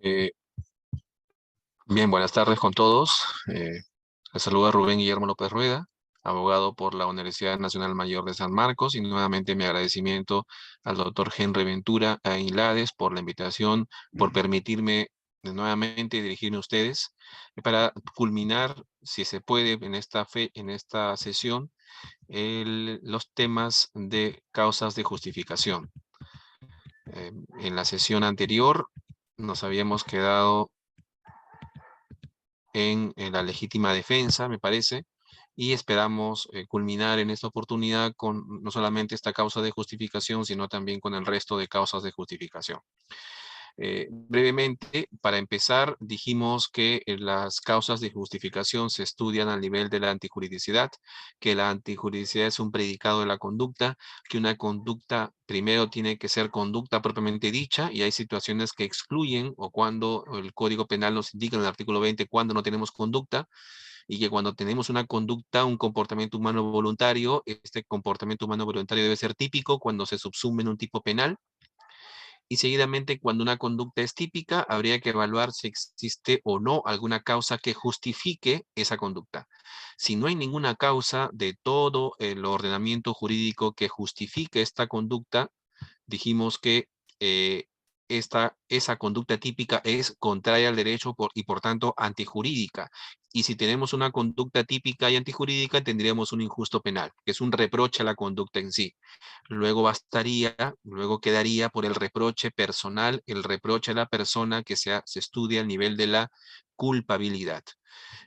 Eh, Bien, buenas tardes con todos. Les saluda Rubén Guillermo López Rueda, abogado por la Universidad Nacional Mayor de San Marcos, y nuevamente mi agradecimiento al doctor Henry Ventura Inlades por la invitación, por permitirme nuevamente dirigirme a ustedes para culminar, si se puede, en esta sesión, los temas de causas de justificación. En la sesión anterior nos habíamos quedado en la legítima defensa, me parece, y esperamos culminar en esta oportunidad con no solamente esta causa de justificación, sino también con el resto de causas de justificación. Brevemente, para empezar, dijimos que las causas de justificación se estudian al nivel de la antijuridicidad, que la antijuridicidad es un predicado de la conducta, que una conducta primero tiene que ser conducta propiamente dicha, y hay situaciones que excluyen, o cuando el Código Penal nos indica en el artículo 20 cuando no tenemos conducta, y que cuando tenemos una conducta, un comportamiento humano voluntario, este comportamiento humano voluntario debe ser típico cuando se subsume en un tipo penal. Y seguidamente, cuando una conducta es típica, habría que evaluar si existe o no alguna causa que justifique esa conducta. Si no hay ninguna causa de todo el ordenamiento jurídico que justifique esta conducta, dijimos que eh, esa conducta típica es contraria al derecho y por tanto antijurídica. Y si tenemos una conducta típica y antijurídica, tendríamos un injusto penal, que es un reproche a la conducta en sí. Luego quedaría por el reproche personal, el reproche a la persona que se estudia al nivel de la culpabilidad.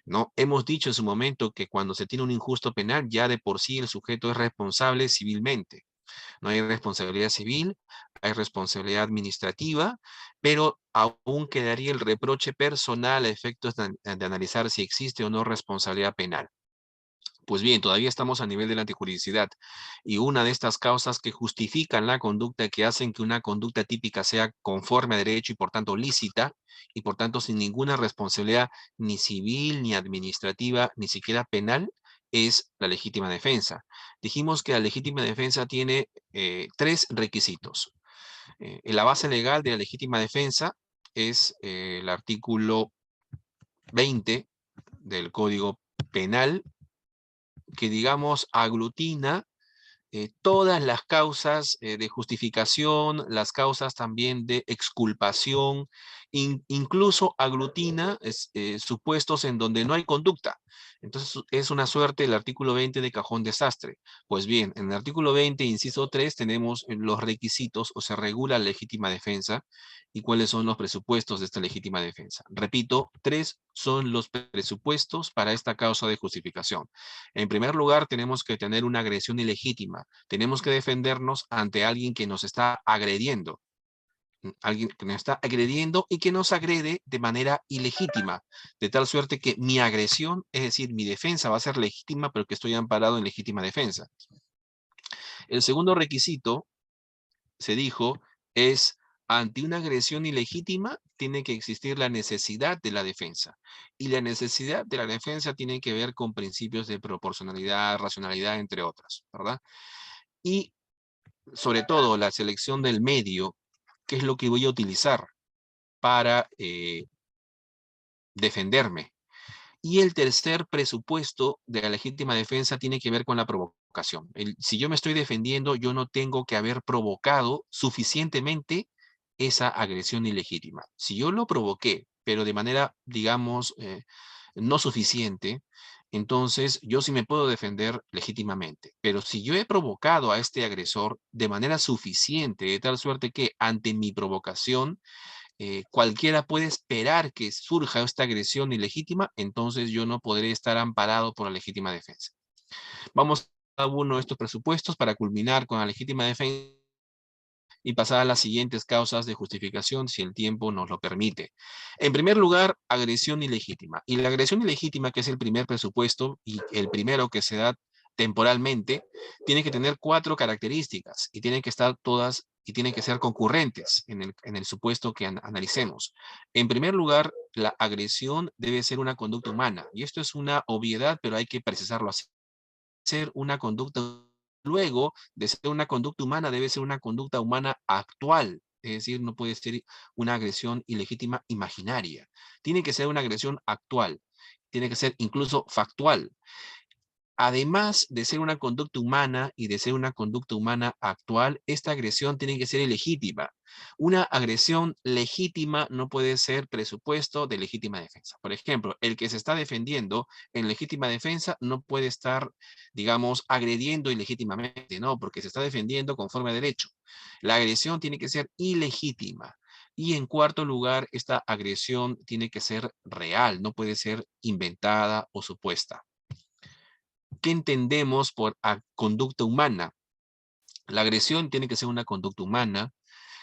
¿No? Hemos dicho en su momento que cuando se tiene un injusto penal, ya de por sí el sujeto es responsable civilmente. No hay responsabilidad civil, hay responsabilidad administrativa, pero aún quedaría el reproche personal a efectos de analizar si existe o no responsabilidad penal. Pues bien, todavía estamos a nivel de la antijuridicidad, y una de estas causas que justifican la conducta, que hacen que una conducta típica sea conforme a derecho y por tanto lícita, y por tanto sin ninguna responsabilidad ni civil, ni administrativa, ni siquiera penal, es la legítima defensa. Dijimos que la legítima defensa tiene tres requisitos. La base legal de la legítima defensa es el artículo 20 del Código Penal, que digamos aglutina todas las causas de justificación, las causas también de exculpación, incluso aglutina supuestos en donde no hay conducta. Entonces es una suerte el artículo 20 de cajón desastre. Pues bien, en el artículo 20, inciso 3, tenemos los requisitos, o se regula la legítima defensa y cuáles son los presupuestos de esta legítima defensa. Repito, tres son los presupuestos para esta causa de justificación. En primer lugar, tenemos que tener una agresión ilegítima. Tenemos que defendernos ante alguien que nos está agrediendo. Alguien que nos está agrediendo y que nos agrede de manera ilegítima. De tal suerte que mi agresión, es decir, mi defensa va a ser legítima, pero que estoy amparado en legítima defensa. El segundo requisito, se dijo, es: ante una agresión ilegítima tiene que existir la necesidad de la defensa. Y la necesidad de la defensa tiene que ver con principios de proporcionalidad, racionalidad, entre otras, ¿verdad? Y sobre todo la selección del medio, qué es lo que voy a utilizar para defenderme. Y el tercer presupuesto de la legítima defensa tiene que ver con la provocación. Si yo me estoy defendiendo, yo no tengo que haber provocado suficientemente esa agresión ilegítima. Si yo lo provoqué, pero de manera, digamos, no suficiente, entonces yo sí me puedo defender legítimamente. Pero si yo he provocado a este agresor de manera suficiente, de tal suerte que ante mi provocación cualquiera puede esperar que surja esta agresión ilegítima, entonces yo no podré estar amparado por la legítima defensa. Vamos a uno de estos presupuestos para culminar con la legítima defensa y pasar a las siguientes causas de justificación, si el tiempo nos lo permite. En primer lugar, agresión ilegítima. Y la agresión ilegítima, que es el primer presupuesto y el primero que se da temporalmente, tiene que tener 4 características y tienen que estar todas y tienen que ser concurrentes en el supuesto que analicemos. En primer lugar, la agresión debe ser una conducta humana. Y esto es una obviedad, pero hay que precisarlo así. Ser una conducta, luego de ser una conducta humana, debe ser una conducta humana actual, es decir, no puede ser una agresión ilegítima imaginaria. Tiene que ser una agresión actual, tiene que ser incluso factual. Además de ser una conducta humana y de ser una conducta humana actual, esta agresión tiene que ser ilegítima. Una agresión legítima no puede ser presupuesto de legítima defensa. Por ejemplo, el que se está defendiendo en legítima defensa no puede estar, digamos, agrediendo ilegítimamente, ¿no? Porque se está defendiendo conforme a derecho. La agresión tiene que ser ilegítima. Y en cuarto lugar, esta agresión tiene que ser real, no puede ser inventada o supuesta. ¿Qué entendemos por conducta humana? La agresión tiene que ser una conducta humana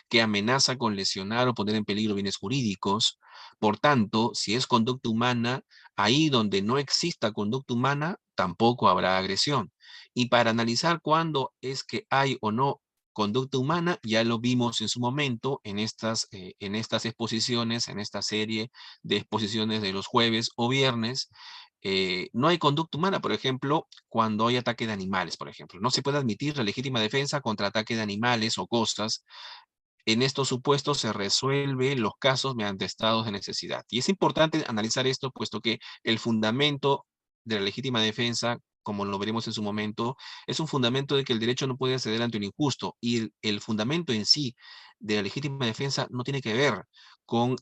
que amenaza con lesionar o poner en peligro bienes jurídicos. Por tanto, si es conducta humana, ahí donde no exista conducta humana, tampoco habrá agresión. Y para analizar cuándo es que hay o no conducta humana, ya lo vimos en su momento en estas exposiciones, en esta serie de exposiciones de los jueves o viernes. No hay conducta humana, por ejemplo, cuando hay ataque de animales, por ejemplo. No se puede admitir la legítima defensa contra ataque de animales o cosas. En estos supuestos se resuelven los casos mediante estados de necesidad. Y es importante analizar esto, puesto que el fundamento de la legítima defensa, como lo veremos en su momento, es un fundamento de que el derecho no puede acceder ante un injusto. Y el fundamento en sí de la legítima defensa no tiene que ver con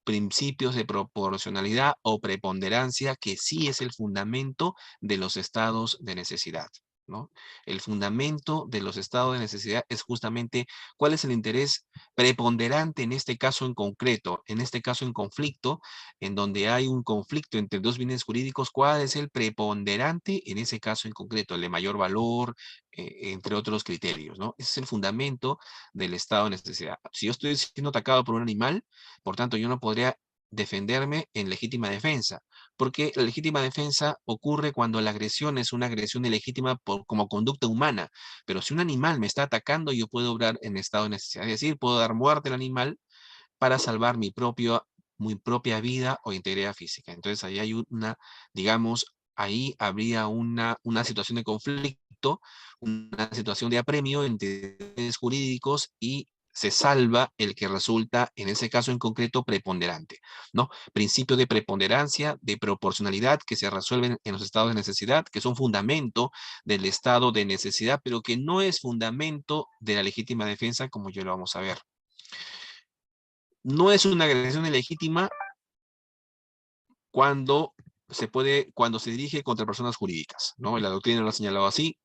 principios de proporcionalidad o preponderancia, que sí es el fundamento de los estados de necesidad, ¿no? El fundamento de los estados de necesidad es justamente cuál es el interés preponderante en este caso en concreto, en este caso en conflicto, en donde hay un conflicto entre dos bienes jurídicos, cuál es el preponderante en ese caso en concreto, el de mayor valor, entre otros criterios, ¿no? Ese es el fundamento del estado de necesidad. Si yo estoy siendo atacado por un animal, por tanto, yo no podría defenderme en legítima defensa, porque la legítima defensa ocurre cuando la agresión es una agresión ilegítima como conducta humana, pero si un animal me está atacando, yo puedo obrar en estado de necesidad, es decir, puedo dar muerte al animal para salvar mi propia vida o integridad física. Entonces ahí hay digamos, ahí habría una situación de conflicto, una situación de apremio entre intereses jurídicos y se salva el que resulta, en ese caso en concreto, preponderante, ¿no? Principio de preponderancia, de proporcionalidad que se resuelven en los estados de necesidad, que son fundamento del estado de necesidad, pero que no es fundamento de la legítima defensa, como ya lo vamos a ver. No es una agresión ilegítima cuando se dirige contra personas jurídicas, ¿no? La doctrina lo ha señalado así,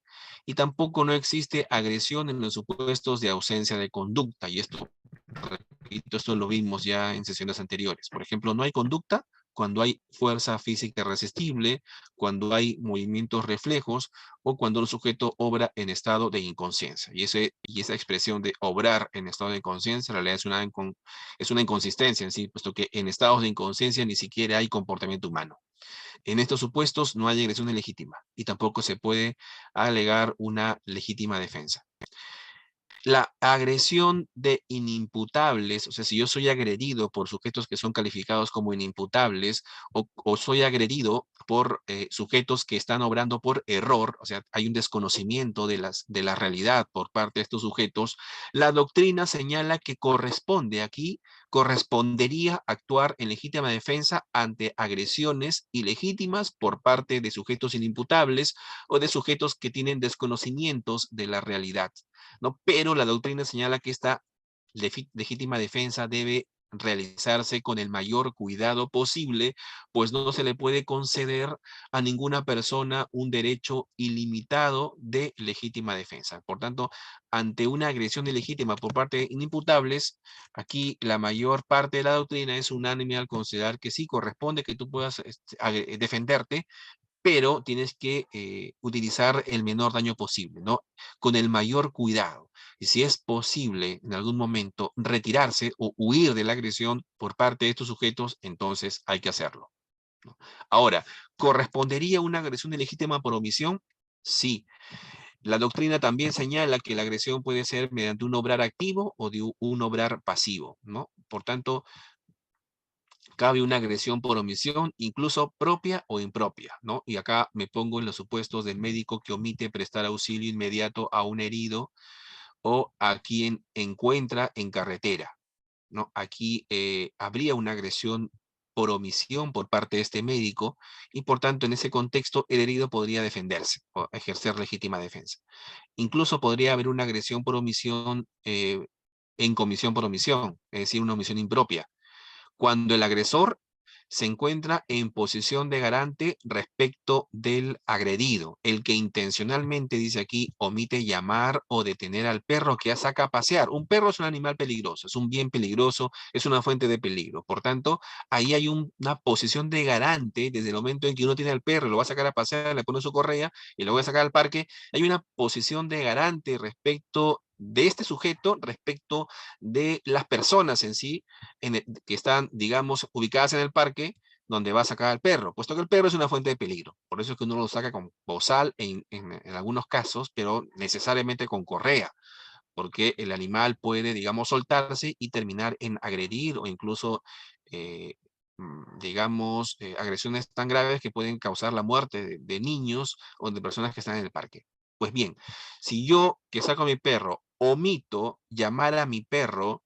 y tampoco no existe agresión en los supuestos de ausencia de conducta, y esto, repito, esto lo vimos ya en sesiones anteriores. Por ejemplo, no hay conducta cuando hay fuerza física irresistible, cuando hay movimientos reflejos o cuando el sujeto obra en estado de inconsciencia. Y esa expresión de obrar en estado de inconsciencia en realidad es una inconsistencia en sí, puesto que en estados de inconsciencia ni siquiera hay comportamiento humano. En estos supuestos no hay agresión ilegítima y tampoco se puede alegar una legítima defensa. La agresión de inimputables, o sea, si yo soy agredido por sujetos que son calificados como inimputables o soy agredido por sujetos que están obrando por error, o sea, hay un desconocimiento de la realidad por parte de estos sujetos, la doctrina señala que correspondería actuar en legítima defensa ante agresiones ilegítimas por parte de sujetos inimputables o de sujetos que tienen desconocimientos de la realidad, ¿no? Pero la doctrina señala que esta legítima defensa debe realizarse con el mayor cuidado posible, pues no se le puede conceder a ninguna persona un derecho ilimitado de legítima defensa. Por tanto, ante una agresión ilegítima por parte de inimputables, aquí la mayor parte de la doctrina es unánime al considerar que sí corresponde que tú puedas defenderte, pero tienes que utilizar el menor daño posible, ¿no? Con el mayor cuidado. Y si es posible en algún momento retirarse o huir de la agresión por parte de estos sujetos, entonces hay que hacerlo, ¿no? Ahora, ¿correspondería una agresión ilegítima por omisión? Sí. La doctrina también señala que la agresión puede ser mediante un obrar activo o de un obrar pasivo, ¿no? Por tanto, cabe una agresión por omisión, incluso propia o impropia, ¿no? Y acá me pongo en los supuestos del médico que omite prestar auxilio inmediato a un herido o a quien encuentra en carretera, ¿no? Aquí habría una agresión por omisión por parte de este médico y por tanto en ese contexto el herido podría defenderse o ejercer legítima defensa. Incluso podría haber una agresión por omisión en comisión por omisión, es decir, una omisión impropia cuando el agresor se encuentra en posición de garante respecto del agredido, el que intencionalmente, dice aquí, omite llamar o detener al perro que saca a pasear. Un perro es un animal peligroso, es un bien peligroso, es una fuente de peligro. Por tanto, ahí hay una posición de garante desde el momento en que uno tiene al perro, lo va a sacar a pasear, le pone su correa y lo voy a sacar al parque. Hay una posición de garante respecto de este sujeto, respecto de las personas en sí, que están, digamos, ubicadas en el parque donde va a sacar al perro, puesto que el perro es una fuente de peligro. Por eso es que uno lo saca con bozal en algunos casos, pero necesariamente con correa, porque el animal puede, digamos, soltarse y terminar en agredir o incluso, digamos, agresiones tan graves que pueden causar la muerte de niños o de personas que están en el parque. Pues bien, si yo que saco a mi perro omito llamar a mi perro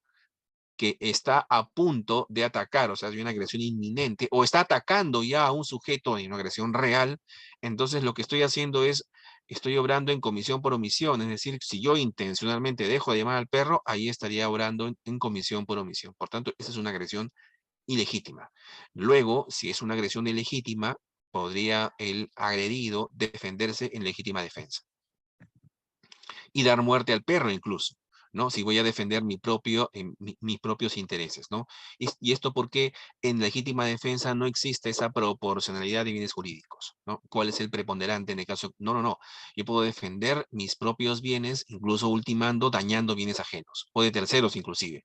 que está a punto de atacar, o sea, hay una agresión inminente, o está atacando ya a un sujeto en una agresión real, entonces lo que estoy haciendo es, estoy obrando en comisión por omisión, es decir, si yo intencionalmente dejo de llamar al perro, ahí estaría obrando en comisión por omisión. Por tanto, esa es una agresión ilegítima. Luego, si es una agresión ilegítima, podría el agredido defenderse en legítima defensa y dar muerte al perro incluso, ¿no? Si voy a defender mis propios intereses, ¿no? Y esto porque en legítima defensa no existe esa proporcionalidad de bienes jurídicos, ¿no? ¿Cuál es el preponderante en el caso? No, no, no. Yo puedo defender mis propios bienes, incluso ultimando, dañando bienes ajenos, o de terceros inclusive.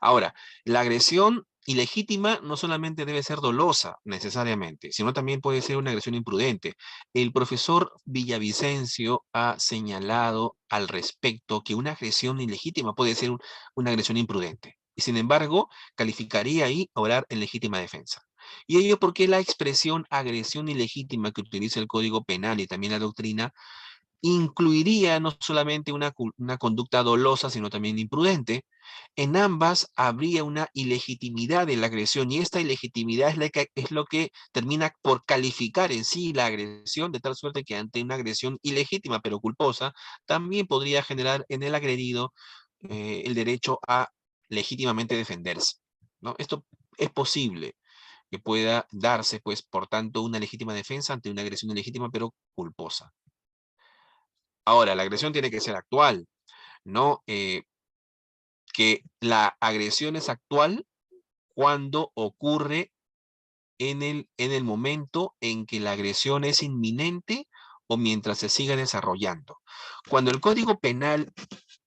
Ahora, la agresión ilegítima no solamente debe ser dolosa necesariamente, sino también puede ser una agresión imprudente. El profesor Villavicencio ha señalado al respecto que una agresión ilegítima puede ser una agresión imprudente. Y sin embargo, calificaría ahí orar en legítima defensa. Y ello porque la expresión agresión ilegítima que utiliza el Código Penal y también la doctrina incluiría no solamente una conducta dolosa, sino también imprudente. En ambas habría una ilegitimidad de la agresión y esta ilegitimidad es lo que termina por calificar en sí la agresión, de tal suerte que ante una agresión ilegítima pero culposa, también podría generar en el agredido el derecho a legítimamente defenderse, ¿no? Esto es posible que pueda darse, pues, por tanto, una legítima defensa ante una agresión ilegítima pero culposa. Ahora, la agresión tiene que ser actual, ¿no? Que la agresión es actual cuando ocurre en el momento en que la agresión es inminente o mientras se siga desarrollando. Cuando el Código Penal,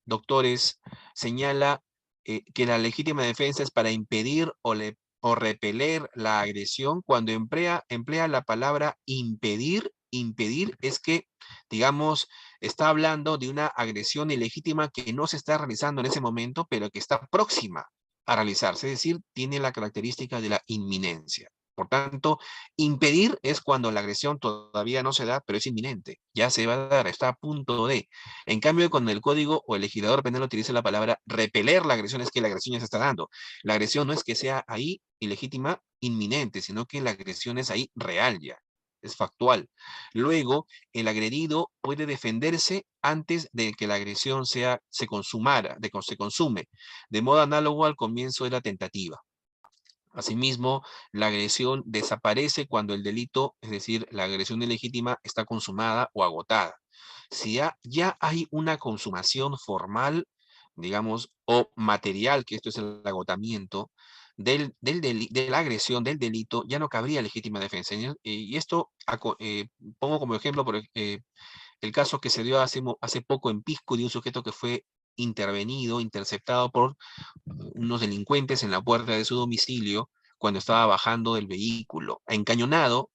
doctores, señala que la legítima defensa es para impedir o repeler la agresión, cuando emplea la palabra impedir, impedir es que, digamos, está hablando de una agresión ilegítima que no se está realizando en ese momento, pero que está próxima a realizarse, es decir, tiene la característica de la inminencia. Por tanto, impedir es cuando la agresión todavía no se da, pero es inminente, ya se va a dar, está a punto de. En cambio, cuando el código o el legislador penal utiliza la palabra repeler la agresión, es que la agresión ya se está dando. La agresión no es que sea ahí ilegítima, inminente, sino que la agresión es ahí real ya, es factual. Luego, el agredido puede defenderse antes de que la agresión se consumara, se consume, de modo análogo al comienzo de la tentativa. Asimismo, la agresión desaparece cuando el delito, es decir, la agresión ilegítima, está consumada o agotada. Si ya hay una consumación formal, digamos, o material, que esto es el agotamiento, de la agresión, del delito, ya no cabría legítima defensa. Y esto pongo como ejemplo el caso que se dio hace poco en Pisco de un sujeto que fue intervenido, interceptado por unos delincuentes en la puerta de su domicilio cuando estaba bajando del vehículo, encañonado,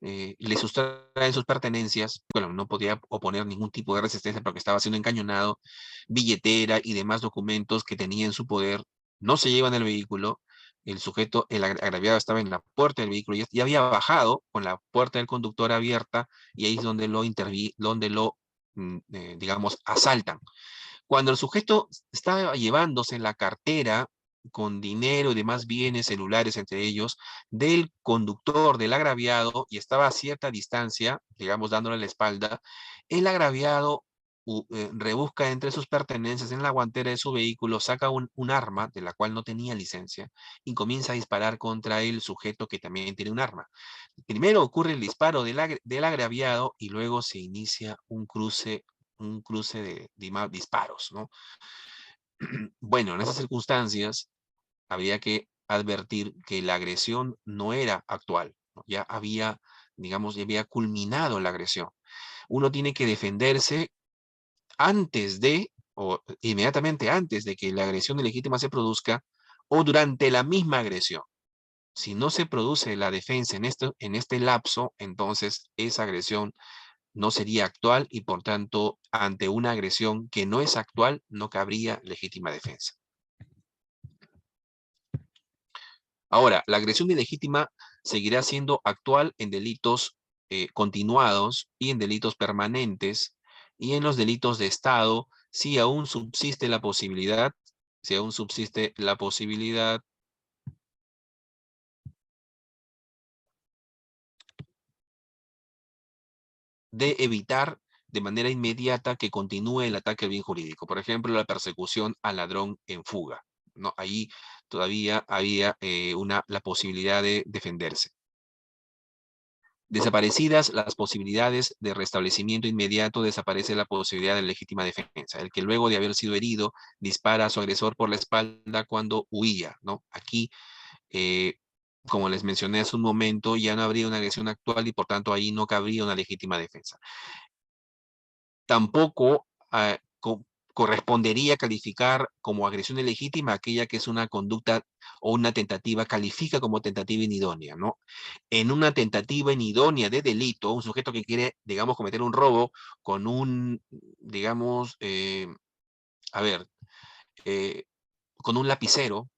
le sustraen sus pertenencias, bueno, no podía oponer ningún tipo de resistencia porque estaba siendo encañonado, billetera y demás documentos que tenía en su poder, no se llevan el vehículo, el sujeto, el agraviado estaba en la puerta del vehículo y ya había bajado con la puerta del conductor abierta y ahí es donde donde lo digamos, asaltan. Cuando el sujeto estaba llevándose la cartera con dinero y demás bienes celulares entre ellos del conductor, del agraviado, y estaba a cierta distancia, digamos dándole la espalda, el agraviado rebusca entre sus pertenencias en la guantera de su vehículo, saca un arma de la cual no tenía licencia y comienza a disparar contra el sujeto que también tiene un arma. Primero ocurre el disparo del agraviado y luego se inicia un cruce de disparos, ¿no? Bueno, en esas circunstancias habría que advertir que la agresión no era actual, ¿no? Ya había, digamos, ya había culminado la agresión. Uno tiene que defenderse antes de, o inmediatamente antes de que la agresión ilegítima se produzca, o durante la misma agresión. Si no se produce la defensa en este lapso, entonces esa agresión no sería actual y por tanto, ante una agresión que no es actual, no cabría legítima defensa. Ahora, la agresión ilegítima seguirá siendo actual en delitos continuados y en delitos permanentes y en los delitos de Estado si aún subsiste la posibilidad, si aún subsiste la posibilidad de evitar de manera inmediata que continúe el ataque al bien jurídico. Por ejemplo, la persecución al ladrón en fuga, ¿no? Ahí todavía había la posibilidad de defenderse. Desaparecidas las posibilidades de restablecimiento inmediato, desaparece la posibilidad de legítima defensa. El que luego de haber sido herido dispara a su agresor por la espalda cuando huía, ¿no? Aquí, como les mencioné hace un momento, ya no habría una agresión actual y por tanto ahí no cabría una legítima defensa. Tampoco correspondería calificar como agresión ilegítima aquella que es una conducta o una tentativa, califica como tentativa inidónea, ¿no? En una tentativa inidónea de delito, un sujeto que quiere, digamos, cometer un robo con un, digamos, a ver, eh, con un lapicero,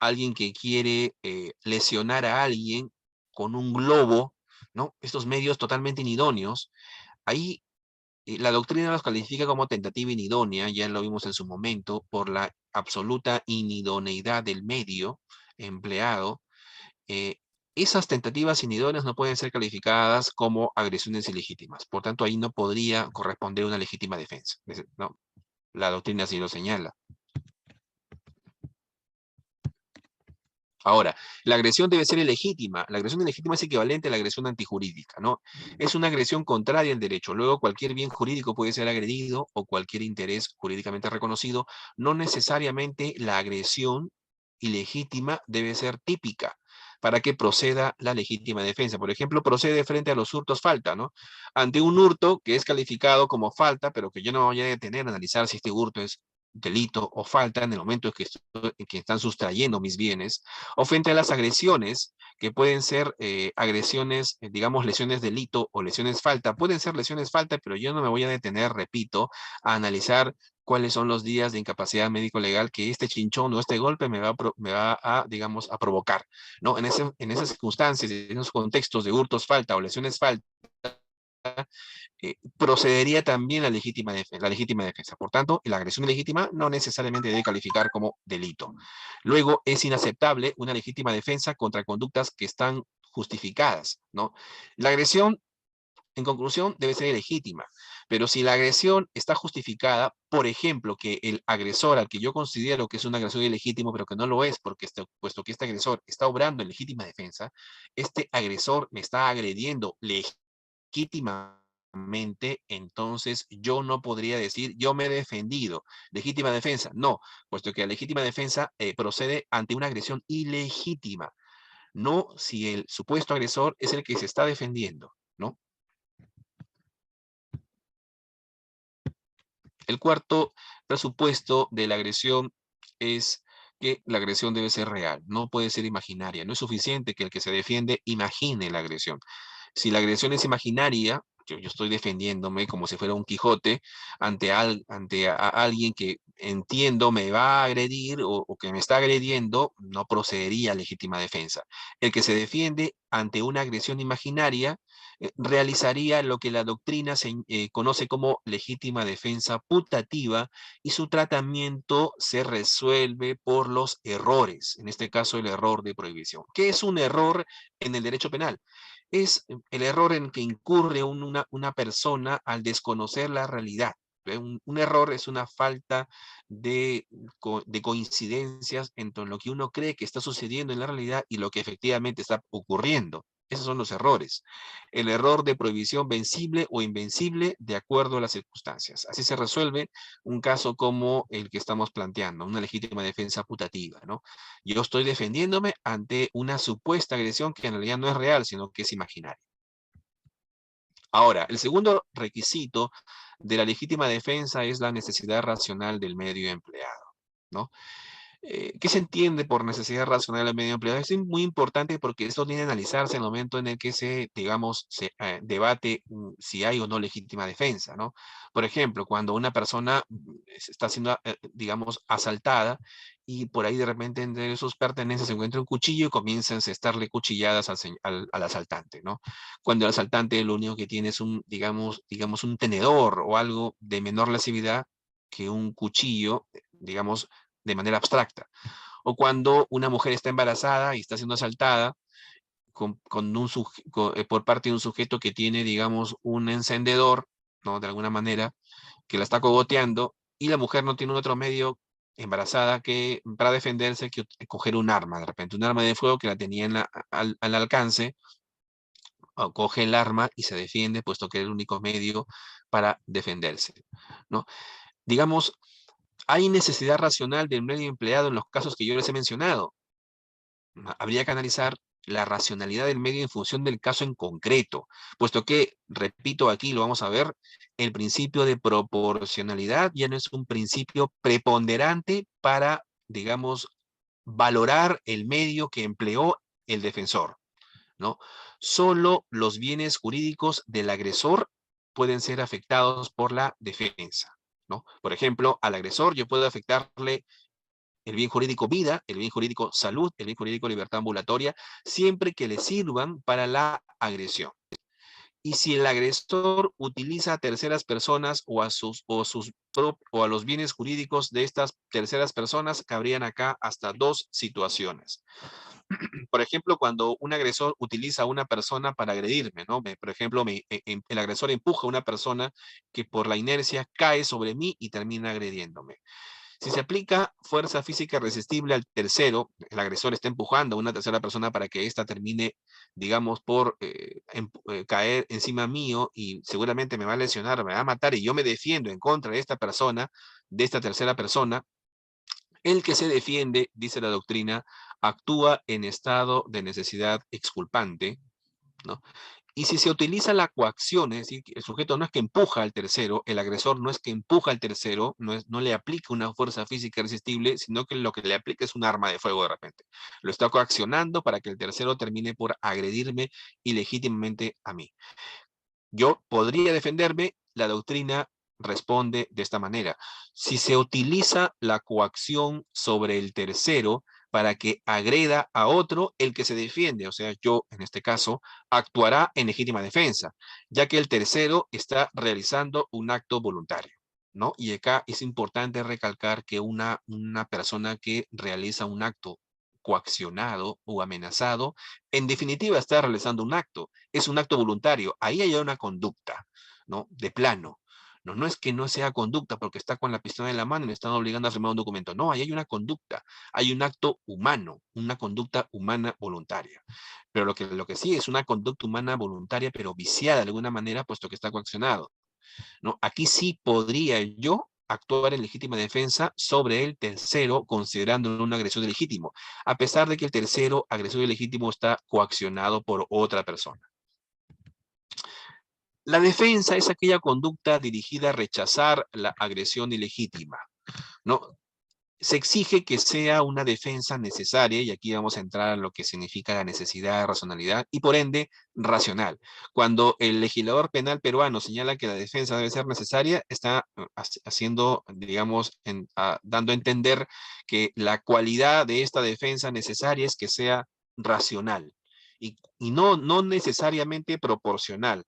alguien que quiere lesionar a alguien con un globo, ¿no? Estos medios totalmente inidóneos, ahí la doctrina los califica como tentativa inidónea, ya lo vimos en su momento, por la absoluta inidoneidad del medio empleado. eh, Esas tentativas inidóneas no pueden ser calificadas como agresiones ilegítimas. Por tanto, ahí no podría corresponder una legítima defensa, ¿no? La doctrina así lo señala. Ahora, la agresión debe ser ilegítima. La agresión ilegítima es equivalente a la agresión antijurídica, ¿no? Es una agresión contraria al derecho. Luego, cualquier bien jurídico puede ser agredido o cualquier interés jurídicamente reconocido. No necesariamente la agresión ilegítima debe ser típica para que proceda la legítima defensa. Por ejemplo, procede frente a los hurtos falta, ¿no? Ante un hurto que es calificado como falta, pero que yo no voy a detener a analizar si este hurto es delito o falta en el momento en que están sustrayendo mis bienes, o frente a las agresiones, que pueden ser agresiones, digamos, lesiones delito o lesiones falta. Pueden ser lesiones falta, pero yo no me voy a detener, repito, a analizar cuáles son los días de incapacidad médico-legal que este chinchón o este golpe me va a, digamos, a provocar, ¿no? En esas circunstancias, en esos contextos de hurtos falta o lesiones falta, procedería también la legítima defensa. Por tanto, la agresión ilegítima no necesariamente debe calificar como delito. Luego, es inaceptable una legítima defensa contra conductas que están justificadas, ¿no? La agresión, en conclusión, debe ser ilegítima, pero si la agresión está justificada, por ejemplo, que el agresor al que yo considero que es un agresor ilegítimo, pero que no lo es, porque puesto que este agresor está obrando en legítima defensa, este agresor me está agrediendo legítimamente, entonces yo no podría decir yo me he defendido. Legítima defensa, no, puesto que la legítima defensa procede ante una agresión ilegítima, no si el supuesto agresor es el que se está defendiendo, ¿no? El cuarto presupuesto de la agresión es que la agresión debe ser real, no puede ser imaginaria. No es suficiente que el que se defiende imagine la agresión. Si la agresión es imaginaria, yo estoy defendiéndome como si fuera un Quijote ante alguien que entiendo me va a agredir o que me está agrediendo, no procedería a legítima defensa. El que se defiende ante una agresión imaginaria realizaría lo que la doctrina conoce como legítima defensa putativa y su tratamiento se resuelve por los errores, en este caso el error de prohibición. ¿Qué es un error en el derecho penal? Es el error en que incurre una persona al desconocer la realidad. Un error es una falta de coincidencias entre lo que uno cree que está sucediendo en la realidad y lo que efectivamente está ocurriendo. Esos son los errores. El error de prohibición vencible o invencible de acuerdo a las circunstancias. Así se resuelve un caso como el que estamos planteando, una legítima defensa putativa, ¿no? Yo estoy defendiéndome ante una supuesta agresión que en realidad no es real, sino que es imaginaria. Ahora, el segundo requisito de la legítima defensa es la necesidad racional del medio empleado, ¿no? ¿Qué se entiende por necesidad racional del medio empleado? Es muy importante porque esto tiene que analizarse en el momento en el que digamos, se debate si hay o no legítima defensa, ¿no? Por ejemplo, cuando una persona está siendo, digamos, asaltada y por ahí de repente entre sus pertenencias se encuentra un cuchillo y comienzan a estarle cuchilladas al asaltante, ¿no? Cuando el asaltante lo único que tiene es digamos, un tenedor o algo de menor lesividad que un cuchillo, digamos, de manera abstracta. O cuando una mujer está embarazada y está siendo asaltada por parte de un sujeto que tiene, digamos, un encendedor, ¿no? De alguna manera, que la está cogoteando y la mujer no tiene otro medio embarazada que para defenderse que coger un arma, de repente, un arma de fuego que la tenía al alcance, o coge el arma y se defiende, puesto que es el único medio para defenderse, ¿no? Digamos, hay necesidad racional del medio empleado en los casos que yo les he mencionado. Habría que analizar la racionalidad del medio en función del caso en concreto, puesto que, repito, aquí lo vamos a ver, el principio de proporcionalidad ya no es un principio preponderante para, digamos, valorar el medio que empleó el defensor, ¿no? Solo los bienes jurídicos del agresor pueden ser afectados por la defensa, ¿no? Por ejemplo, al agresor yo puedo afectarle el bien jurídico vida, el bien jurídico salud, el bien jurídico libertad ambulatoria, siempre que le sirvan para la agresión. Y si el agresor utiliza a terceras personas o a los bienes jurídicos de estas terceras personas, cabrían acá hasta dos situaciones. Por ejemplo, cuando un agresor utiliza a una persona para agredirme, ¿no? Por ejemplo, el agresor empuja a una persona que por la inercia cae sobre mí y termina agrediéndome. Si se aplica fuerza física irresistible al tercero, el agresor está empujando a una tercera persona para que ésta termine, digamos, por caer encima mío y seguramente me va a lesionar, me va a matar y yo me defiendo en contra de esta persona, de esta tercera persona. El que se defiende, dice la doctrina, actúa en estado de necesidad exculpante, ¿no? Y si se utiliza la coacción, es decir, el sujeto no es que empuja al tercero, el agresor no es que empuja al tercero, no le aplica una fuerza física irresistible, sino que lo que le aplica es un arma de fuego de repente. Lo está coaccionando para que el tercero termine por agredirme ilegítimamente a mí. Yo podría defenderme, la doctrina responde de esta manera. Si se utiliza la coacción sobre el tercero para que agreda a otro, el que se defiende, o sea, yo en este caso, actuará en legítima defensa, ya que el tercero está realizando un acto voluntario, ¿no? Y acá es importante recalcar que una persona que realiza un acto coaccionado o amenazado, en definitiva está realizando un acto, es un acto voluntario, ahí hay una conducta, ¿no? De plano. No, no es que no sea conducta porque está con la pistola en la mano y le están obligando a firmar un documento. No, ahí hay una conducta, hay un acto humano, una conducta humana voluntaria. Pero lo que sí es una conducta humana voluntaria, pero viciada de alguna manera, puesto que está coaccionado, ¿no? Aquí sí podría yo actuar en legítima defensa sobre el tercero, considerándolo un agresor ilegítimo, a pesar de que el tercero agresor ilegítimo está coaccionado por otra persona. La defensa es aquella conducta dirigida a rechazar la agresión ilegítima, ¿no? se exige que sea una defensa necesaria, y aquí vamos a entrar a lo que significa la necesidad, racionalidad, y por ende, racional. Cuando el legislador penal peruano señala que la defensa debe ser necesaria, está haciendo, digamos, dando a entender que la cualidad de esta defensa necesaria es que sea racional, y no necesariamente proporcional.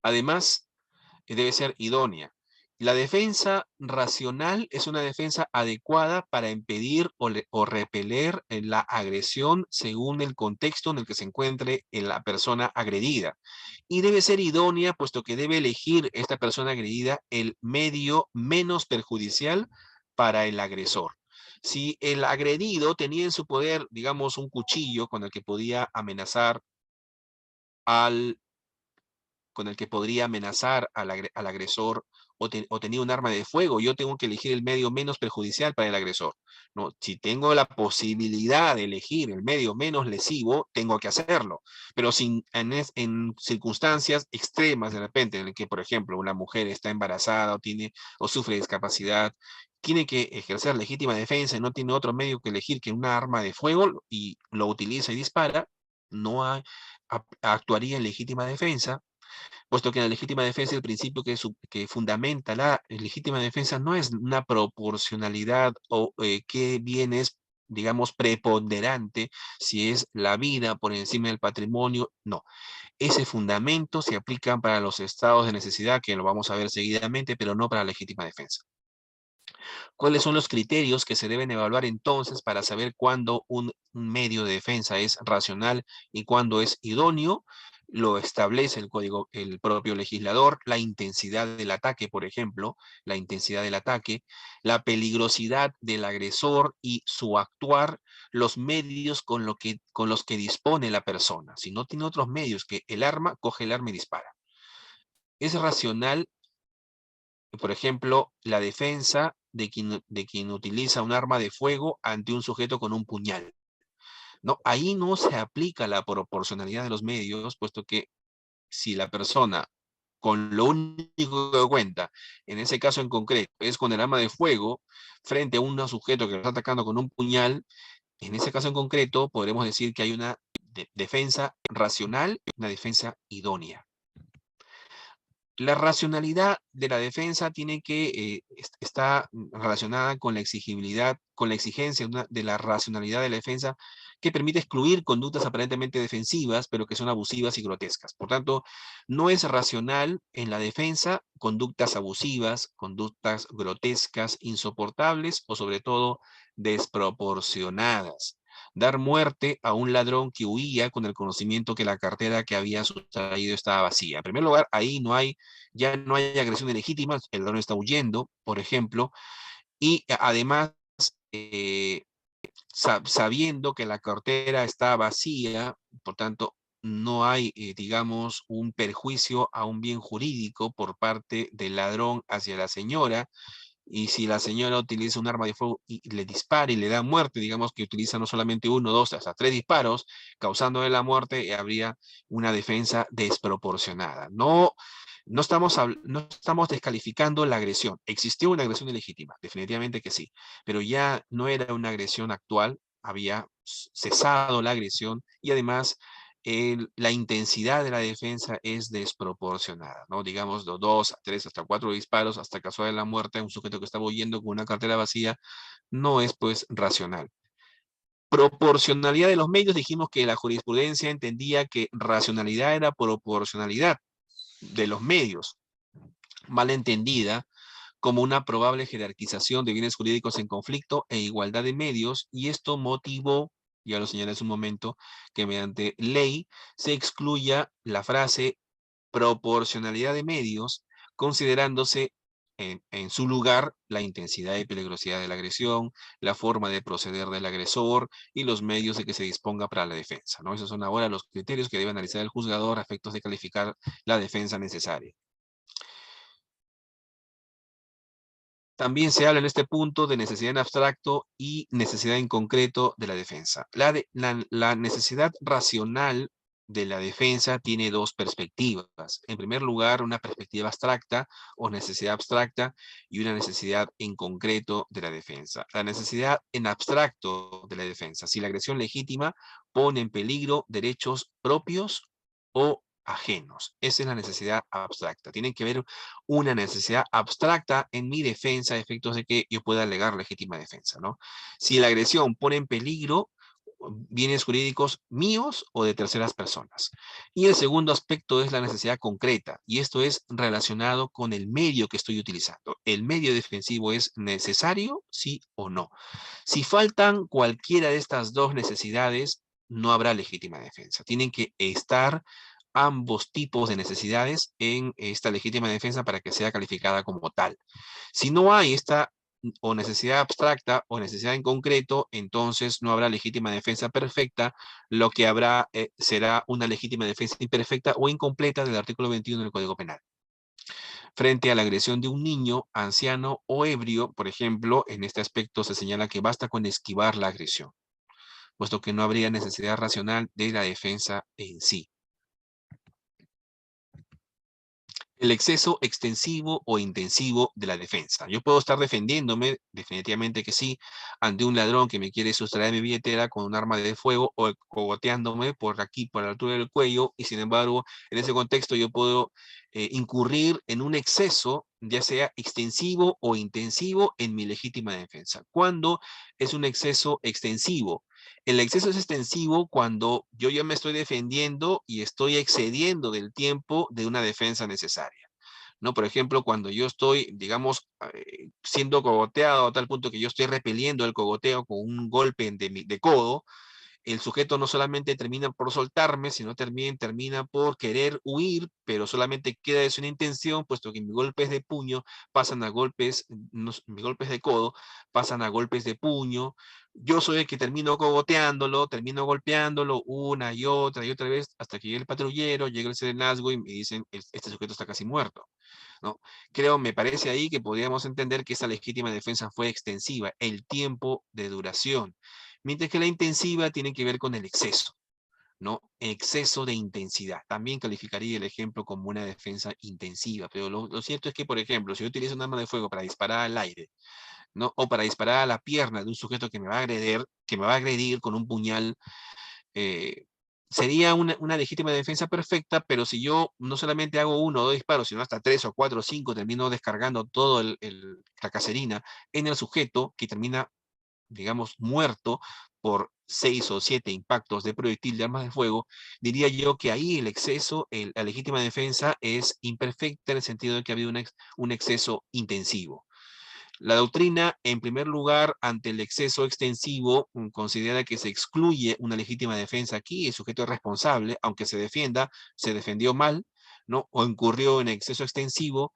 Además, debe ser idónea. La defensa racional es una defensa adecuada para impedir o repeler la agresión según el contexto en el que se encuentre la persona agredida. Y debe ser idónea, puesto que debe elegir esta persona agredida el medio menos perjudicial para el agresor. Si el agredido tenía en su poder, digamos, un cuchillo con el que podía amenazar al con el que podría amenazar al agresor, o tenía un arma de fuego, yo tengo que elegir el medio menos perjudicial para el agresor. No, si tengo la posibilidad de elegir el medio menos lesivo, tengo que hacerlo. Pero en circunstancias extremas de repente, en el que, por ejemplo, una mujer está embarazada o sufre discapacidad, tiene que ejercer legítima defensa y no tiene otro medio que elegir que una arma de fuego y lo utiliza y dispara, no actuaría en legítima defensa, puesto que la legítima defensa, el principio que fundamenta la legítima defensa no es una proporcionalidad o qué bien es, digamos, preponderante, si es la vida por encima del patrimonio, no. Ese fundamento se aplica para los estados de necesidad, que lo vamos a ver seguidamente, pero no para la legítima defensa. ¿Cuáles son los criterios que se deben evaluar entonces para saber cuándo un medio de defensa es racional y cuándo es idóneo? Lo establece el propio legislador, la intensidad del ataque, por ejemplo, la intensidad del ataque, la peligrosidad del agresor y su actuar, los medios con los que dispone la persona. Si no tiene otros medios que el arma, coge el arma y dispara. Es racional, por ejemplo, la defensa de quien utiliza un arma de fuego ante un sujeto con un puñal. No, ahí no se aplica la proporcionalidad de los medios, puesto que si la persona con lo único que cuenta, en ese caso en concreto, es con el arma de fuego, frente a un sujeto que lo está atacando con un puñal, en ese caso en concreto podremos decir que hay una defensa racional y una defensa idónea. La racionalidad de la defensa está relacionada con la exigibilidad, con la exigencia de la racionalidad de la defensa, que permite excluir conductas aparentemente defensivas, pero que son abusivas y grotescas. Por tanto, no es racional en la defensa conductas abusivas, conductas grotescas, insoportables o sobre todo desproporcionadas. Dar muerte a un ladrón que huía con el conocimiento que la cartera que había sustraído estaba vacía. En primer lugar, ahí ya no hay agresión ilegítima, el ladrón está huyendo, por ejemplo, y además, eh, sabiendo que la cartera está vacía, por tanto, no hay, digamos, un perjuicio a un bien jurídico por parte del ladrón hacia la señora, y si la señora utiliza un arma de fuego y le dispara y le da muerte, digamos que utiliza no solamente uno, dos, hasta tres disparos, causándole la muerte, habría una defensa desproporcionada. No estamos descalificando la agresión. Existió una agresión ilegítima, definitivamente que sí, pero ya no era una agresión actual, había cesado la agresión y además la intensidad de la defensa es desproporcionada, ¿no? Digamos, de 2 a 3 hasta 4 disparos hasta causar la muerte de un sujeto que estaba huyendo con una cartera vacía, no es pues racional. Proporcionalidad de los medios, dijimos que la jurisprudencia entendía que racionalidad era proporcionalidad de los medios, mal entendida como una probable jerarquización de bienes jurídicos en conflicto e igualdad de medios, y esto motivó, ya lo señalé hace un momento, que mediante ley se excluya la frase proporcionalidad de medios, considerándose en su lugar la intensidad y peligrosidad de la agresión, la forma de proceder del agresor y los medios de que se disponga para la defensa, ¿no? Esos son ahora los criterios que debe analizar el juzgador a efectos de calificar la defensa necesaria. También se habla en este punto de necesidad en abstracto y necesidad en concreto de la defensa. La necesidad racional de la defensa tiene dos perspectivas. En primer lugar, una perspectiva abstracta o necesidad abstracta y una necesidad en concreto de la defensa. La necesidad en abstracto de la defensa, si la agresión legítima pone en peligro derechos propios o ajenos. Esa es la necesidad abstracta. Tiene que haber una necesidad abstracta en mi defensa a efectos de que yo pueda alegar legítima defensa, ¿no? Si la agresión pone en peligro bienes jurídicos míos o de terceras personas. Y el segundo aspecto es la necesidad concreta, y esto es relacionado con el medio que estoy utilizando. ¿El medio defensivo es necesario, sí o no? Si faltan cualquiera de estas dos necesidades, no habrá legítima defensa. Tienen que estar ambos tipos de necesidades en esta legítima defensa para que sea calificada como tal. Si no hay esta o necesidad abstracta o necesidad en concreto, entonces no habrá legítima defensa perfecta, lo que habrá será una legítima defensa imperfecta o incompleta del artículo 21 del Código Penal. Frente a la agresión de un niño, anciano o ebrio, por ejemplo, en este aspecto se señala que basta con esquivar la agresión, puesto que no habría necesidad racional de la defensa en sí. El exceso extensivo o intensivo de la defensa. Yo puedo estar defendiéndome, definitivamente que sí, ante un ladrón que me quiere sustraer mi billetera con un arma de fuego o cogoteándome por aquí, por la altura del cuello, y sin embargo, en ese contexto yo puedo incurrir en un exceso, ya sea extensivo o intensivo, en mi legítima defensa. ¿Cuándo es un exceso extensivo? El exceso es extensivo cuando yo ya me estoy defendiendo y estoy excediendo del tiempo de una defensa necesaria, ¿no? Por ejemplo, cuando yo estoy, digamos, siendo cogoteado a tal punto que yo estoy repeliendo el cogoteo con un golpe de codo, el sujeto no solamente termina por soltarme, sino también termina por querer huir, pero solamente queda eso una intención, puesto que mis golpes de puño pasan a golpes, mis golpes de codo pasan a golpes de puño. Yo soy el que termino cogoteándolo, termino golpeándolo una y otra vez, hasta que llegue el patrullero, llega el serenazgo y me dicen, este sujeto está casi muerto, ¿no? Creo, me parece ahí que podríamos entender que esa legítima defensa fue extensiva, el tiempo de duración, mientras que la intensiva tiene que ver con el exceso, ¿no? Exceso de intensidad. También calificaría el ejemplo como una defensa intensiva, pero lo cierto es que, por ejemplo, si yo utilizo un arma de fuego para disparar al aire, ¿no? O para disparar a la pierna de un sujeto que me va a agredir con un puñal, eh, sería una legítima defensa perfecta, pero si yo no solamente hago uno o dos disparos, sino hasta tres o cuatro o cinco, termino descargando todo la caserina en el sujeto que termina, digamos, muerto por 6 o 7 impactos de proyectil de armas de fuego, diría yo que ahí el exceso, la legítima defensa es imperfecta en el sentido de que ha habido un exceso intensivo. La doctrina, en primer lugar, ante el exceso extensivo, considera que se excluye una legítima defensa aquí, el sujeto es responsable, aunque se defienda, se defendió mal, ¿no? O incurrió en exceso extensivo,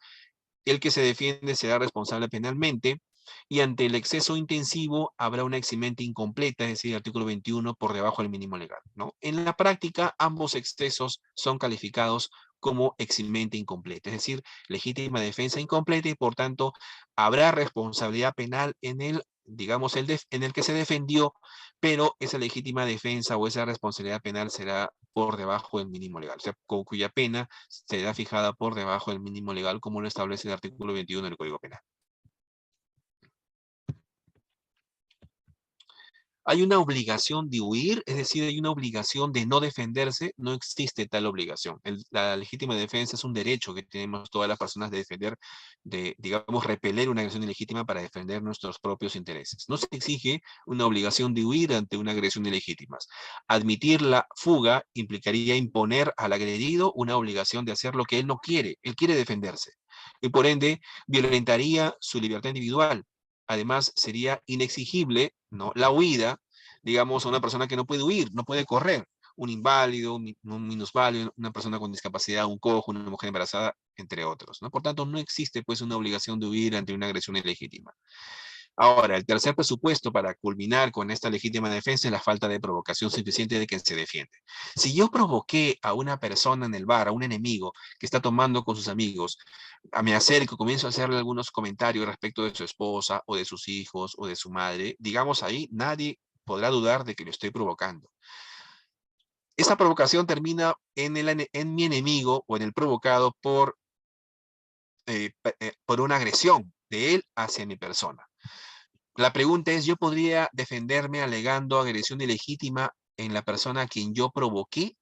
el que se defiende será responsable penalmente, y ante el exceso intensivo habrá una eximente incompleta, es decir, el artículo 21 por debajo del mínimo legal, ¿no? En la práctica, ambos excesos son calificados como eximente incompleta, es decir, legítima defensa incompleta y por tanto habrá responsabilidad penal en el, digamos, en el que se defendió, pero esa legítima defensa o esa responsabilidad penal será por debajo del mínimo legal, o sea, cuya pena será fijada por debajo del mínimo legal como lo establece el artículo 21 del Código Penal. ¿Hay una obligación de huir? Es decir, ¿hay una obligación de no defenderse? No existe tal obligación. La legítima defensa es un derecho que tenemos todas las personas de defender, de, digamos, repeler una agresión ilegítima para defender nuestros propios intereses. No se exige una obligación de huir ante una agresión ilegítima. Admitir la fuga implicaría imponer al agredido una obligación de hacer lo que él no quiere. Él quiere defenderse. Y por ende, violentaría su libertad individual. Además, sería inexigible, ¿no?, la huida, digamos, a una persona que no puede huir, no puede correr, un inválido, un minusválido, una persona con discapacidad, un cojo, una mujer embarazada, entre otros, ¿no? Por tanto, no existe, pues, una obligación de huir ante una agresión ilegítima. Ahora, el tercer presupuesto para culminar con esta legítima defensa es la falta de provocación suficiente de quien se defiende. Si yo provoqué a una persona en el bar, a un enemigo que está tomando con sus amigos, me acerco, comienzo a hacerle algunos comentarios respecto de su esposa o de sus hijos o de su madre, digamos ahí, nadie podrá dudar de que lo estoy provocando. esa provocación termina en mi enemigo o en el provocado por una agresión de él hacia mi persona. La pregunta es, ¿yo podría defenderme alegando agresión ilegítima en la persona a quien yo provoqué?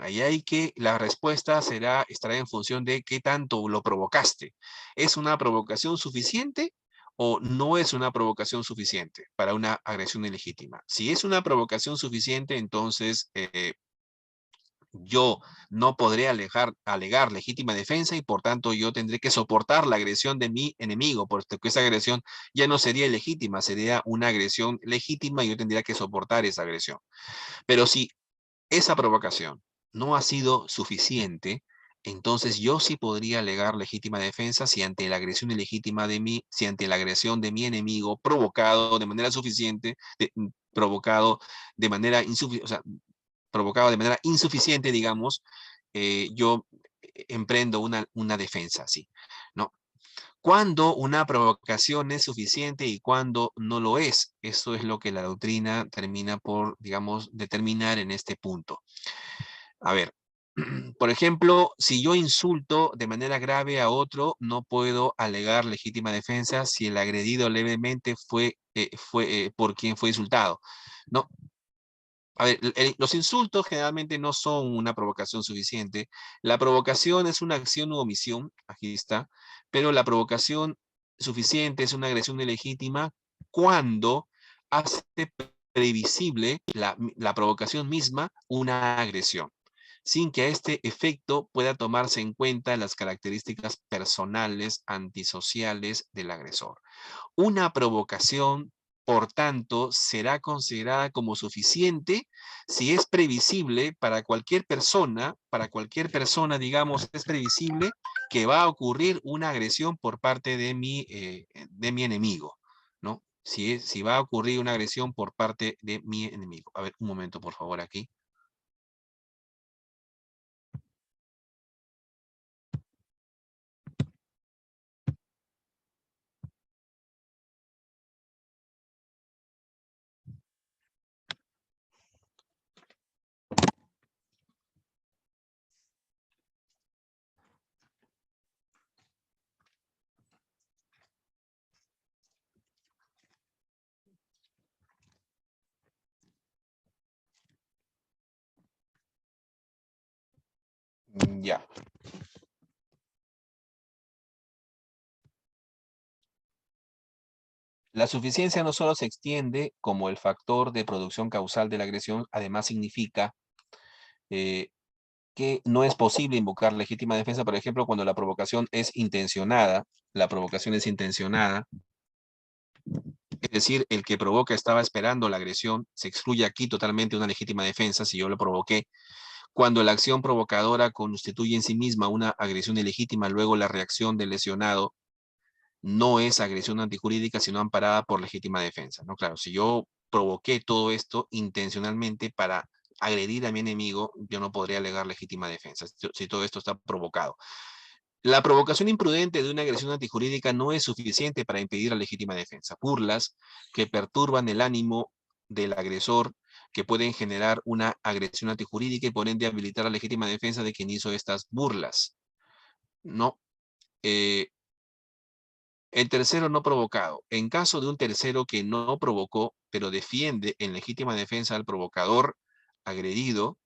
Ahí hay que, la respuesta estará en función de qué tanto lo provocaste. ¿Es una provocación suficiente o no es una provocación suficiente para una agresión ilegítima? Si es una provocación suficiente, entonces yo no podré alegar legítima defensa y por tanto yo tendré que soportar la agresión de mi enemigo, porque esa agresión ya no sería ilegítima, sería una agresión legítima y yo tendría que soportar esa agresión. Pero si esa provocación no ha sido suficiente, entonces yo sí podría alegar legítima defensa si ante la agresión ilegítima de mí, si ante la agresión de mi enemigo provocado de manera suficiente, provocado de manera insuficiente, o sea, provocado de manera insuficiente, digamos, yo emprendo una defensa, sí, ¿no? Cuando una provocación es suficiente y cuando no lo es. Eso es lo que la doctrina termina por, digamos, determinar en este punto. A ver, por ejemplo, si yo insulto de manera grave a otro, no puedo alegar legítima defensa si el agredido levemente fue por quien fue insultado. No, a ver, los insultos generalmente no son una provocación suficiente. La provocación es una acción u omisión, aquí está, pero la provocación suficiente es una agresión ilegítima cuando hace previsible la provocación misma una agresión, sin que a este efecto pueda tomarse en cuenta las características personales antisociales del agresor. Una provocación, por tanto, será considerada como suficiente si es previsible para cualquier persona, digamos, es previsible que va a ocurrir una agresión por parte de mi enemigo, ¿no? Si va a ocurrir una agresión por parte de mi enemigo. A ver, un momento, por favor, aquí. Ya. La suficiencia no solo se extiende como el factor de producción causal de la agresión, además significa eh, que no es posible invocar legítima defensa, por ejemplo, cuando la provocación es intencionada, es decir, el que provoca estaba esperando la agresión, se excluye aquí totalmente una legítima defensa si yo lo provoqué. Cuando la acción provocadora constituye en sí misma una agresión ilegítima, luego la reacción del lesionado no es agresión antijurídica, sino amparada por legítima defensa, ¿no? Claro, si yo provoqué todo esto intencionalmente para agredir a mi enemigo, yo no podría alegar legítima defensa, si todo esto está provocado. La provocación imprudente de una agresión antijurídica no es suficiente para impedir la legítima defensa. Burlas que perturban el ánimo del agresor, que pueden generar una agresión antijurídica y por ende habilitar la legítima defensa de quien hizo estas burlas. No. Eh, el tercero no provocado. En caso de un tercero que no provocó, pero defiende en legítima defensa al provocador agredido,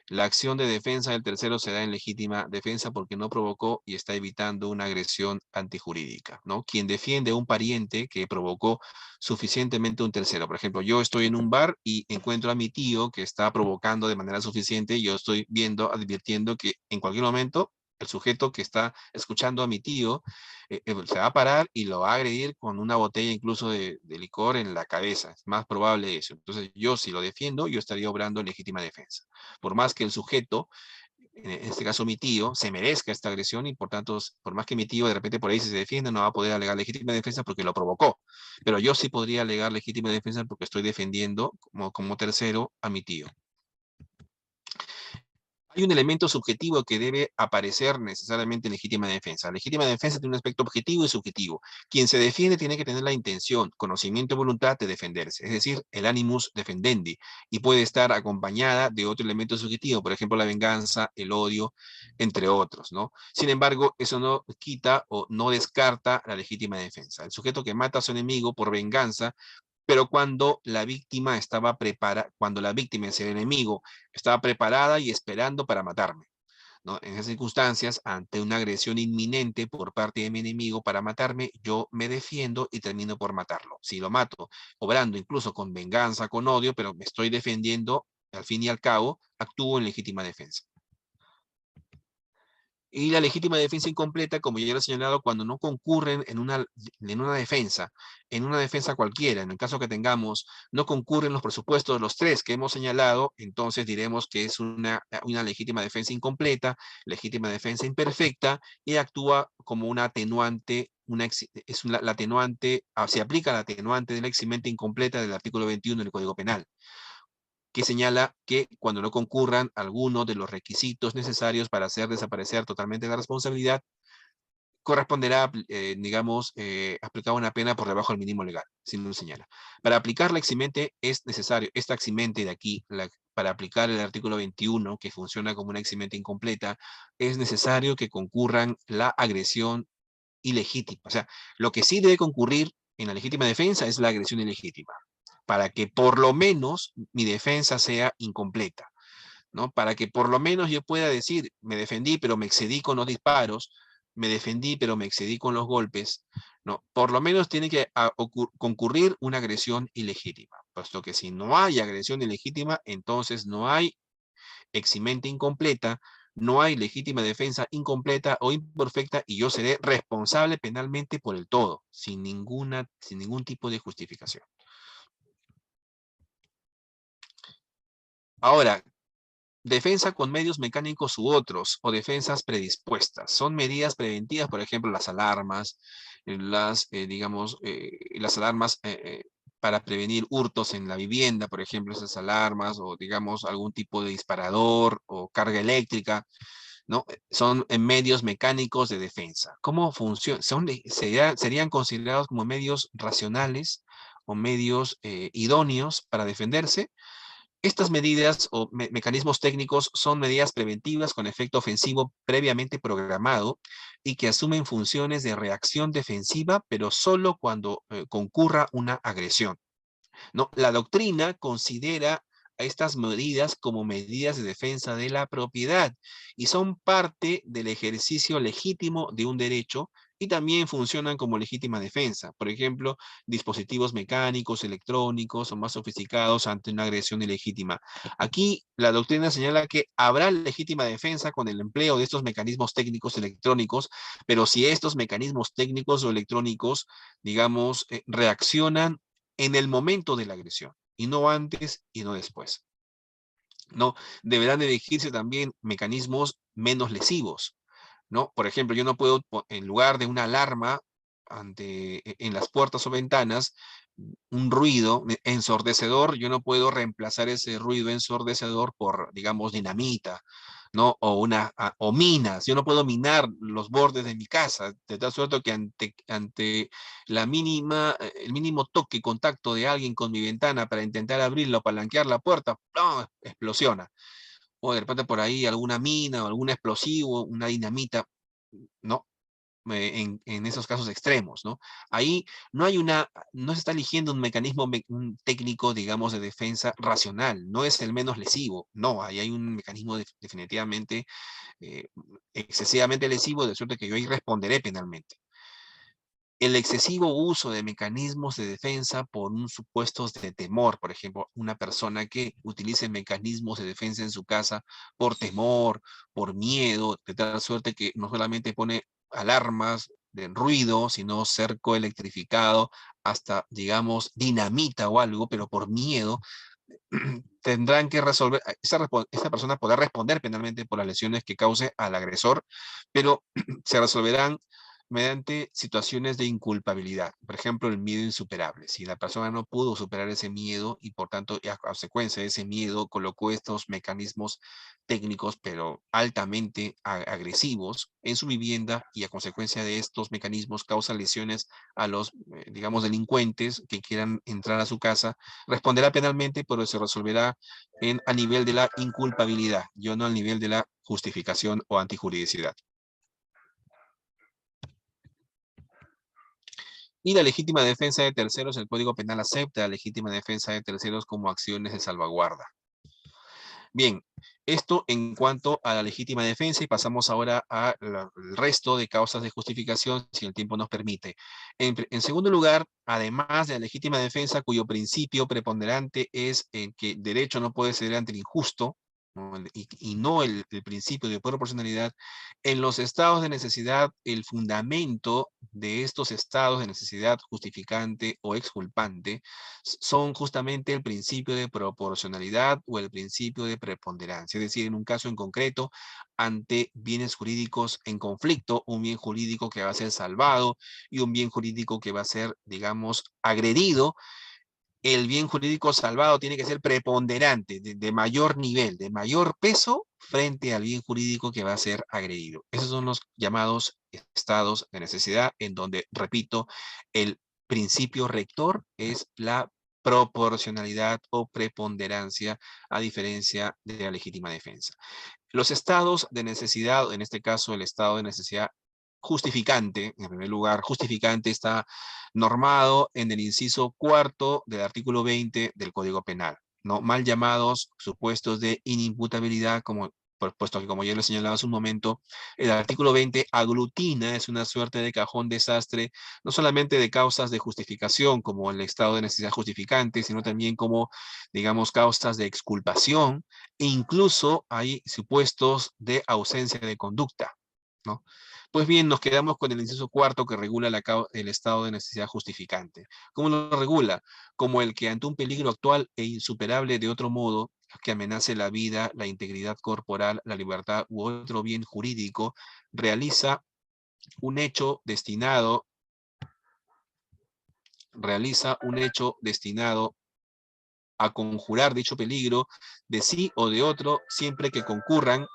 la acción de defensa del tercero se da en legítima defensa porque no provocó y está evitando una agresión antijurídica, ¿no? Quien defiende a un pariente que provocó suficientemente un tercero. Por ejemplo, yo estoy en un bar y encuentro a mi tío que está provocando de manera suficiente y yo estoy viendo, advirtiendo que en cualquier momento el sujeto que está escuchando a mi tío se va a parar y lo va a agredir con una botella incluso de licor en la cabeza. Es más probable eso. Entonces, yo si lo defiendo, yo estaría obrando en legítima defensa. Por más que el sujeto, en este caso mi tío, se merezca esta agresión y por tanto, por más que mi tío de repente por ahí se defienda, no va a poder alegar legítima defensa porque lo provocó. Pero yo sí podría alegar legítima defensa porque estoy defendiendo como tercero a mi tío. Hay un elemento subjetivo que debe aparecer necesariamente en legítima defensa. La legítima defensa tiene un aspecto objetivo y subjetivo. Quien se defiende tiene que tener la intención, conocimiento y voluntad de defenderse, es decir, el animus defendendi, y puede estar acompañada de otro elemento subjetivo, por ejemplo, la venganza, el odio, entre otros, ¿no? Sin embargo, eso no quita o no descarta la legítima defensa. El sujeto que mata a su enemigo por venganza, pero cuando la víctima es el enemigo, estaba preparada y esperando para matarme, ¿no? En esas circunstancias, ante una agresión inminente por parte de mi enemigo para matarme, yo me defiendo y termino por matarlo. Si lo mato, obrando incluso con venganza, con odio, pero me estoy defendiendo, al fin y al cabo, actúo en legítima defensa. Y la legítima defensa incompleta, como ya lo he señalado, cuando no concurren en una defensa cualquiera, en el caso que tengamos, no concurren los presupuestos de los tres que hemos señalado, entonces diremos que es una legítima defensa incompleta, legítima defensa imperfecta, y actúa como una atenuante, la atenuante, se aplica la atenuante de la eximente incompleta del artículo 21 del Código Penal, que señala que cuando no concurran algunos de los requisitos necesarios para hacer desaparecer totalmente la responsabilidad, corresponderá, digamos, aplicar una pena por debajo del mínimo legal, si lo señala. Para aplicar la eximente es necesario, esta eximente de aquí, para aplicar el artículo 21, que funciona como una eximente incompleta, es necesario que concurran la agresión ilegítima. O sea, lo que sí debe concurrir en la legítima defensa es la agresión ilegítima, para que por lo menos mi defensa sea incompleta, ¿no? Para que por lo menos yo pueda decir, me defendí, pero me excedí con los disparos, me defendí, pero me excedí con los golpes, ¿no? Por lo menos tiene que concurrir una agresión ilegítima, puesto que si no hay agresión ilegítima, entonces no hay eximente incompleta, no hay legítima defensa incompleta o imperfecta, y yo seré responsable penalmente por el todo, sin ningún tipo de justificación. Ahora, defensa con medios mecánicos u otros, o defensas predispuestas. Son medidas preventivas, por ejemplo, las alarmas, las alarmas para prevenir hurtos en la vivienda, por ejemplo, esas alarmas, o digamos algún tipo de disparador o carga eléctrica, ¿no? Son medios mecánicos de defensa. ¿Cómo funcionan? Serían considerados como medios racionales o medios idóneos para defenderse. Estas medidas o mecanismos técnicos son medidas preventivas con efecto ofensivo previamente programado y que asumen funciones de reacción defensiva, pero solo cuando concurra una agresión, ¿no? La doctrina considera a estas medidas como medidas de defensa de la propiedad y son parte del ejercicio legítimo de un derecho, y también funcionan como legítima defensa. Por ejemplo, dispositivos mecánicos, electrónicos o más sofisticados ante una agresión ilegítima. Aquí la doctrina señala que habrá legítima defensa con el empleo de estos mecanismos técnicos electrónicos, pero si estos mecanismos técnicos o electrónicos, digamos, reaccionan en el momento de la agresión, y no antes y no después, ¿no? Deberán elegirse también mecanismos menos lesivos, ¿no? Por ejemplo, yo no puedo, en lugar de una alarma en las puertas o ventanas, un ruido ensordecedor, yo no puedo reemplazar ese ruido ensordecedor por, digamos, dinamita, ¿no? O minas. Yo no puedo minar los bordes de mi casa, de tal suerte que ante el mínimo toque, contacto de alguien con mi ventana para intentar abrirla o palanquear la puerta, ¡plum!, explosiona. O de repente por ahí alguna mina o algún explosivo, una dinamita, ¿no? En esos casos extremos, ¿no? Ahí no se está eligiendo un mecanismo un técnico, digamos, de defensa racional, no es el menos lesivo, no, ahí hay un mecanismo definitivamente eh, excesivamente lesivo, de suerte que yo ahí responderé penalmente. El excesivo uso de mecanismos de defensa por un supuestos de temor, por ejemplo, una persona que utilice mecanismos de defensa en su casa por temor, por miedo, de tal suerte que no solamente pone alarmas de ruido, sino cerco electrificado, hasta, digamos, dinamita o algo, pero por miedo, tendrán que resolver, esa persona podrá responder penalmente por las lesiones que cause al agresor, pero se resolverán mediante situaciones de inculpabilidad. Por ejemplo, el miedo insuperable. Si la persona no pudo superar ese miedo y por tanto, a consecuencia de ese miedo, colocó estos mecanismos técnicos, pero altamente agresivos en su vivienda y a consecuencia de estos mecanismos causa lesiones a los, digamos, delincuentes que quieran entrar a su casa, responderá penalmente, pero se resolverá a nivel de la inculpabilidad, yo no al nivel de la justificación o antijuridicidad. Y la legítima defensa de terceros, el Código Penal acepta la legítima defensa de terceros como acciones de salvaguarda. Bien, esto en cuanto a la legítima defensa y pasamos ahora al resto de causas de justificación, si el tiempo nos permite. En segundo lugar, además de la legítima defensa, cuyo principio preponderante es que el derecho no puede ceder ante el injusto, ¿no? Y no el principio de proporcionalidad, en los estados de necesidad, el fundamento de estos estados de necesidad justificante o exculpante son justamente el principio de proporcionalidad o el principio de preponderancia. Es decir, en un caso en concreto, ante bienes jurídicos en conflicto, un bien jurídico que va a ser salvado y un bien jurídico que va a ser, digamos, agredido, el bien jurídico salvado tiene que ser preponderante, de mayor nivel, de mayor peso frente al bien jurídico que va a ser agredido. Esos son los llamados estados de necesidad, en donde, repito, el principio rector es la proporcionalidad o preponderancia, a diferencia de la legítima defensa. Los estados de necesidad, en este caso el estado de necesidad justificante, en primer lugar, justificante está normado en el inciso cuarto del artículo 20 del Código Penal, ¿no? Mal llamados supuestos de inimputabilidad, puesto que como ya lo señalaba hace un momento, el artículo 20 aglutina, es una suerte de cajón desastre, no solamente de causas de justificación, como el estado de necesidad justificante, sino también como, digamos, causas de exculpación, e incluso hay supuestos de ausencia de conducta, ¿no? Pues bien, nos quedamos con el inciso cuarto que regula el estado de necesidad justificante. ¿Cómo lo regula? Como el que ante un peligro actual e insuperable de otro modo, que amenace la vida, la integridad corporal, la libertad u otro bien jurídico, realiza un hecho destinado a conjurar dicho peligro de sí o de otro, siempre que concurran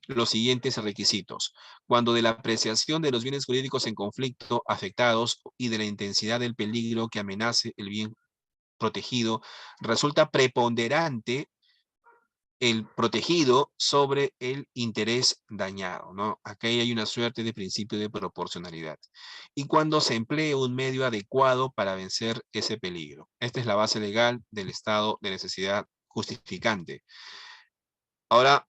los siguientes requisitos. Cuando de la apreciación de los bienes jurídicos en conflicto afectados y de la intensidad del peligro que amenace el bien protegido, resulta preponderante el protegido sobre el interés dañado, ¿no? Aquí hay una suerte de principio de proporcionalidad. Y cuando se emplee un medio adecuado para vencer ese peligro. Esta es la base legal del estado de necesidad justificante. Ahora,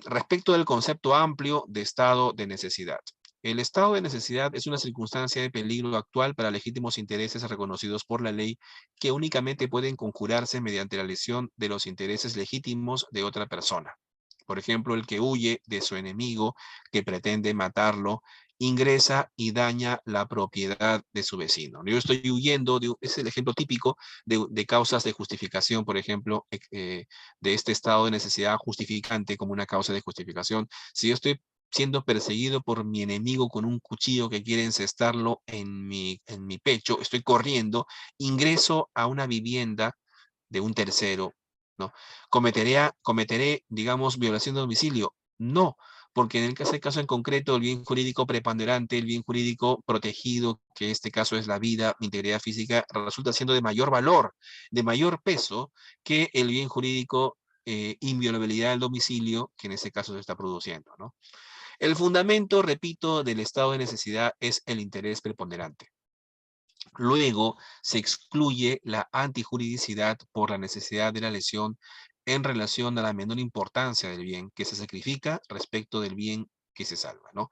respecto del concepto amplio de estado de necesidad. El estado de necesidad es una circunstancia de peligro actual para legítimos intereses reconocidos por la ley que únicamente pueden conjurarse mediante la lesión de los intereses legítimos de otra persona. Por ejemplo, el que huye de su enemigo que pretende matarlo, ingresa y daña la propiedad de su vecino. Yo estoy huyendo, es el ejemplo típico de causas de justificación, por ejemplo, de este estado de necesidad justificante como una causa de justificación. Si yo estoy siendo perseguido por mi enemigo con un cuchillo que quiere encestarlo en mi pecho, estoy corriendo, ingreso a una vivienda de un tercero, ¿no? ¿Cometeré, digamos, violación de domicilio? No, porque en ese caso en concreto, el bien jurídico preponderante, el bien jurídico protegido, que en este caso es la vida, mi integridad física, resulta siendo de mayor valor, de mayor peso que el bien jurídico inviolabilidad del domicilio, que en ese caso se está produciendo, ¿no? El fundamento, repito, del estado de necesidad es el interés preponderante. Luego se excluye la antijuridicidad por la necesidad de la lesión en relación a la menor importancia del bien que se sacrifica respecto del bien que se salva, ¿no?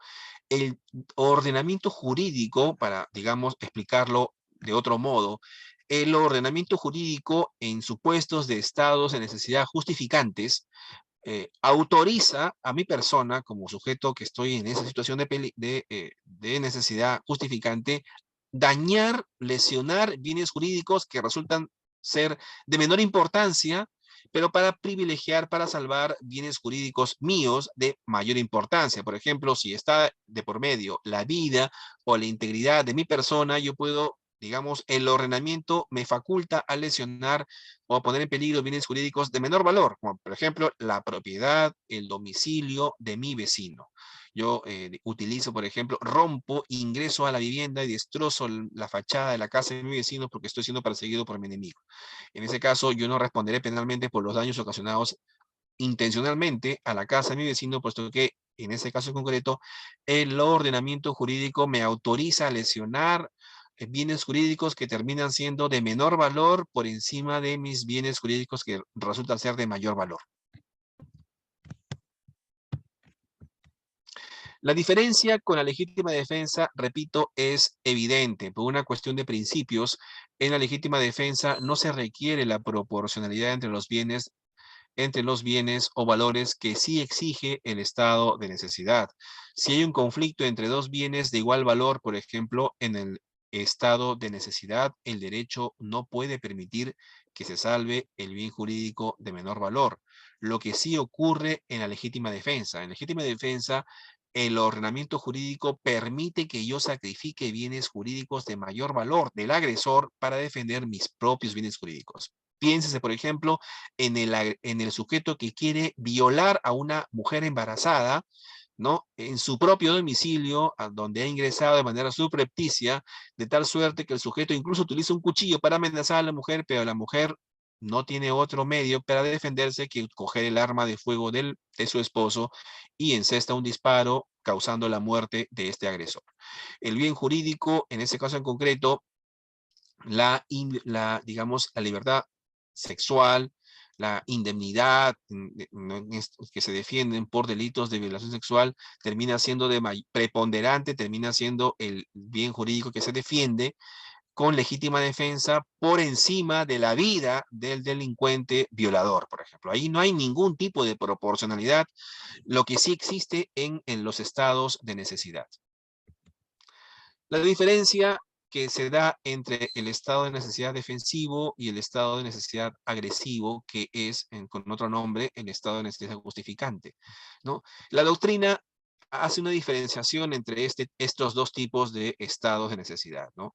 El ordenamiento jurídico, para, digamos, explicarlo de otro modo, el ordenamiento jurídico en supuestos de estados de necesidad justificantes autoriza a mi persona, como sujeto que estoy en esa situación de necesidad justificante, dañar, lesionar bienes jurídicos que resultan ser de menor importancia pero para privilegiar, para salvar bienes jurídicos míos de mayor importancia. Por ejemplo, si está de por medio la vida o la integridad de mi persona, yo puedo, digamos, el ordenamiento me faculta a lesionar o a poner en peligro bienes jurídicos de menor valor, como por ejemplo la propiedad, el domicilio de mi vecino. Yo utilizo, por ejemplo, rompo, ingreso a la vivienda y destrozo la fachada de la casa de mi vecino porque estoy siendo perseguido por mi enemigo. En ese caso, yo no responderé penalmente por los daños ocasionados intencionalmente a la casa de mi vecino, puesto que en ese caso en concreto, el ordenamiento jurídico me autoriza a lesionar bienes jurídicos que terminan siendo de menor valor por encima de mis bienes jurídicos que resultan ser de mayor valor. La diferencia con la legítima defensa, repito, es evidente. Por una cuestión de principios, en la legítima defensa no se requiere la proporcionalidad entre los bienes o valores que sí exige el estado de necesidad. Si hay un conflicto entre dos bienes de igual valor, por ejemplo, en el estado de necesidad, el derecho no puede permitir que se salve el bien jurídico de menor valor. Lo que sí ocurre en la legítima defensa. En legítima defensa, el ordenamiento jurídico permite que yo sacrifique bienes jurídicos de mayor valor del agresor para defender mis propios bienes jurídicos. Piénsese, por ejemplo, en el sujeto que quiere violar a una mujer embarazada, ¿no? En su propio domicilio, a donde ha ingresado de manera subrepticia, de tal suerte que el sujeto incluso utiliza un cuchillo para amenazar a la mujer, pero la mujer no tiene otro medio para defenderse que coger el arma de fuego de su esposo y encesta un disparo causando la muerte de este agresor. El bien jurídico, en ese caso en concreto, digamos, la libertad sexual, la indemnidad que se defienden por delitos de violación sexual, termina siendo preponderante, termina siendo el bien jurídico que se defiende con legítima defensa por encima de la vida del delincuente violador, por ejemplo. Ahí no hay ningún tipo de proporcionalidad, lo que sí existe en los estados de necesidad. La diferencia que se da entre el estado de necesidad defensivo y el estado de necesidad agresivo, que es, con otro nombre, el estado de necesidad justificante, ¿no? La doctrina hace una diferenciación entre estos dos tipos de estados de necesidad, ¿no?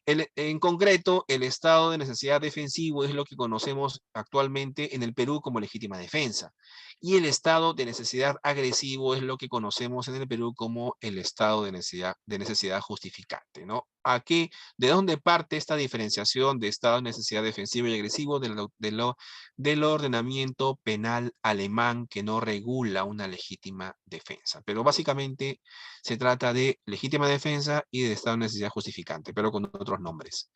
En concreto, el estado de necesidad defensivo es lo que conocemos actualmente en el Perú como legítima defensa. Y el estado de necesidad agresivo es lo que conocemos en el Perú como el estado de necesidad justificante, ¿no? ¿De dónde parte esta diferenciación de estado de necesidad defensivo y agresivo? Del ordenamiento penal alemán que no regula una legítima defensa. Pero básicamente se trata de legítima defensa y de estado de necesidad justificante, pero con otros nombres.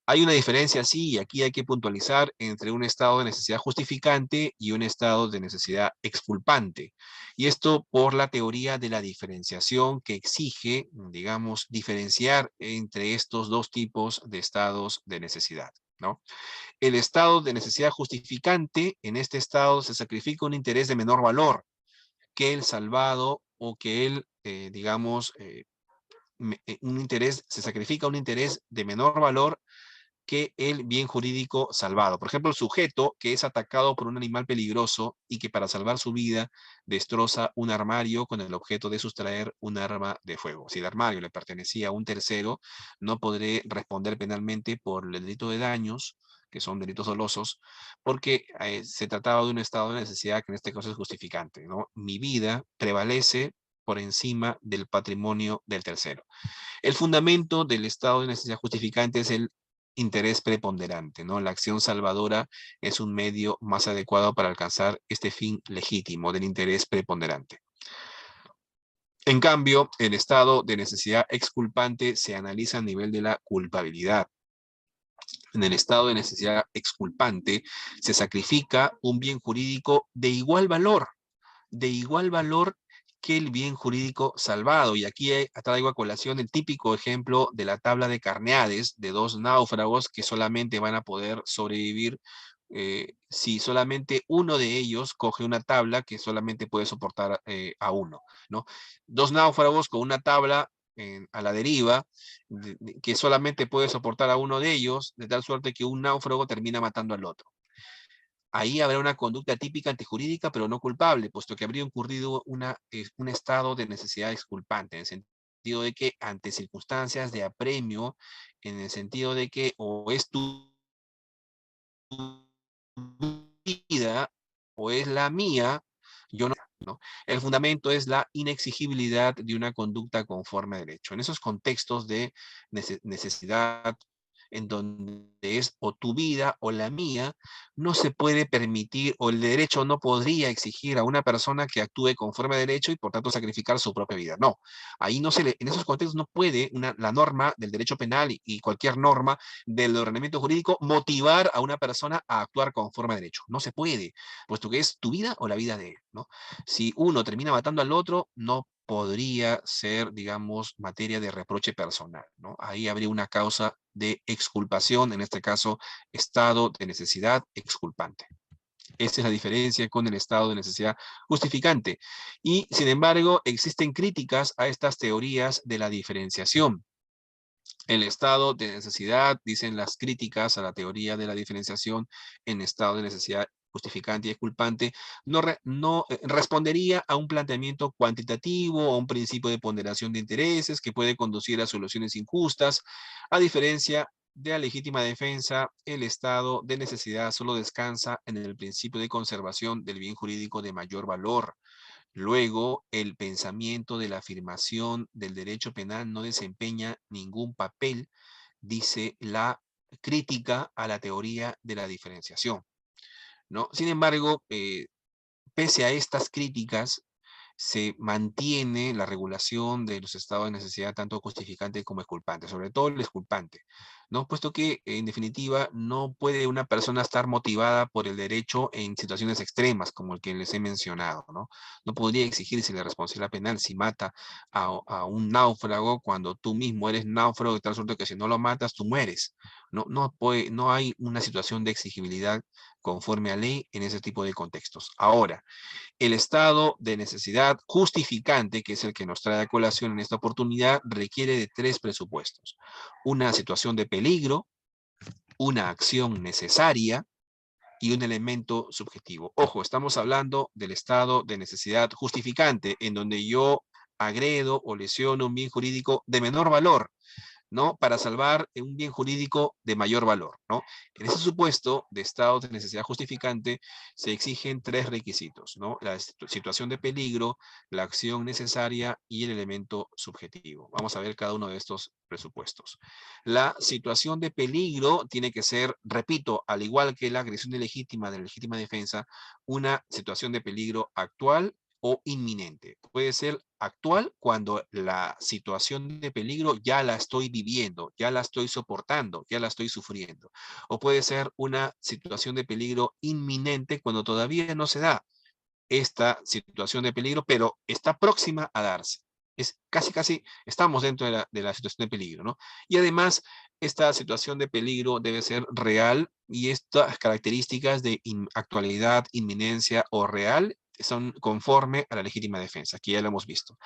Hay una diferencia, sí, y aquí hay que puntualizar entre un estado de necesidad justificante y un estado de necesidad exculpante. Y esto por la teoría de la diferenciación que exige, digamos, diferenciar entre estos dos tipos de estados de necesidad, ¿no? El estado de necesidad justificante, en este estado se sacrifica un interés de menor valor que el salvado o que el, digamos, se sacrifica un interés de menor valor que el bien jurídico salvado. Por ejemplo, el sujeto que es atacado por un animal peligroso y que para salvar su vida destroza un armario con el objeto de sustraer un arma de fuego. Si el armario le pertenecía a un tercero, no podré responder penalmente por el delito de daños, que son delitos dolosos, porque se trataba de un estado de necesidad que en este caso es justificante, ¿no? Mi vida prevalece por encima del patrimonio del tercero. El fundamento del estado de necesidad justificante es el interés preponderante, ¿no? La acción salvadora es un medio más adecuado para alcanzar este fin legítimo del interés preponderante. En cambio, el estado de necesidad exculpante se analiza a nivel de la culpabilidad. En el estado de necesidad exculpante se sacrifica un bien jurídico de igual valor que el bien jurídico salvado. Y aquí traigo a colación el típico ejemplo de la tabla de Carneades de dos náufragos que solamente van a poder sobrevivir si solamente uno de ellos coge una tabla que solamente puede soportar a uno, ¿no? Dos náufragos con una tabla a la deriva que solamente puede soportar a uno de ellos, de tal suerte que un náufrago termina matando al otro. ahí habrá una conducta típica antijurídica, pero no culpable, puesto que habría ocurrido un estado de necesidad exculpante, en el sentido de que ante circunstancias de apremio, en el sentido de que o es tu vida o es la mía, yo no, ¿no? El fundamento es la inexigibilidad de una conducta conforme a derecho. En esos contextos de necesidad, en donde es o tu vida o la mía, no se puede permitir, o el derecho no podría exigir a una persona que actúe conforme a derecho y por tanto sacrificar su propia vida. No, ahí no se le, en esos contextos no puede la norma del derecho penal y cualquier norma del ordenamiento jurídico motivar a una persona a actuar conforme a derecho. No se puede, puesto que es tu vida o la vida de él, ¿no? Si uno termina matando al otro, no podría ser, digamos, materia de reproche personal, ¿no? Ahí habría una causa de exculpación, en este caso, estado de necesidad exculpante. Esa es la diferencia con el estado de necesidad justificante. Y, sin embargo, existen críticas a estas teorías de la diferenciación. El estado de necesidad, dicen las críticas a la teoría de la diferenciación en estado de necesidad justificante y exculpante, no respondería a un planteamiento cuantitativo o un principio de ponderación de intereses que puede conducir a soluciones injustas. A diferencia de la legítima defensa, el estado de necesidad solo descansa en el principio de conservación del bien jurídico de mayor valor. Luego, el pensamiento de la afirmación del derecho penal no desempeña ningún papel, dice la crítica a la teoría de la diferenciación, ¿no? Sin embargo, pese a estas críticas, se mantiene la regulación de los estados de necesidad tanto justificante como exculpante, sobre todo el exculpante, ¿no? Puesto que, en definitiva, no puede una persona estar motivada por el derecho en situaciones extremas, como el que les he mencionado, ¿no? No podría exigirse la responsabilidad penal si mata a un náufrago cuando tú mismo eres náufrago de tal suerte que si no lo matas, tú mueres. No hay una situación de exigibilidad conforme a ley en ese tipo de contextos. Ahora, el estado de necesidad justificante, que es el que nos trae a colación en esta oportunidad, requiere de tres presupuestos. Una situación de peligro, una acción necesaria y un elemento subjetivo. Ojo, estamos hablando del estado de necesidad justificante, en donde yo agredo o lesiono un bien jurídico de menor valor, ¿no? Para salvar un bien jurídico de mayor valor, ¿no? En ese supuesto de estado de necesidad justificante se exigen tres requisitos, ¿no? La situación de peligro, la acción necesaria y el elemento subjetivo. Vamos a ver cada uno de estos presupuestos. La situación de peligro tiene que ser, repito, al igual que la agresión ilegítima de la legítima defensa, una situación de peligro actual o inminente. Puede ser actual cuando la situación de peligro ya la estoy viviendo, ya la estoy soportando, ya la estoy sufriendo. O puede ser una situación de peligro inminente cuando todavía no se da esta situación de peligro, pero está próxima a darse. Es casi, estamos dentro de la situación de peligro, ¿no? Y además, esta situación de peligro debe ser real y estas características de actualidad, inminencia o real son conforme a la legítima defensa, que ya lo hemos visto.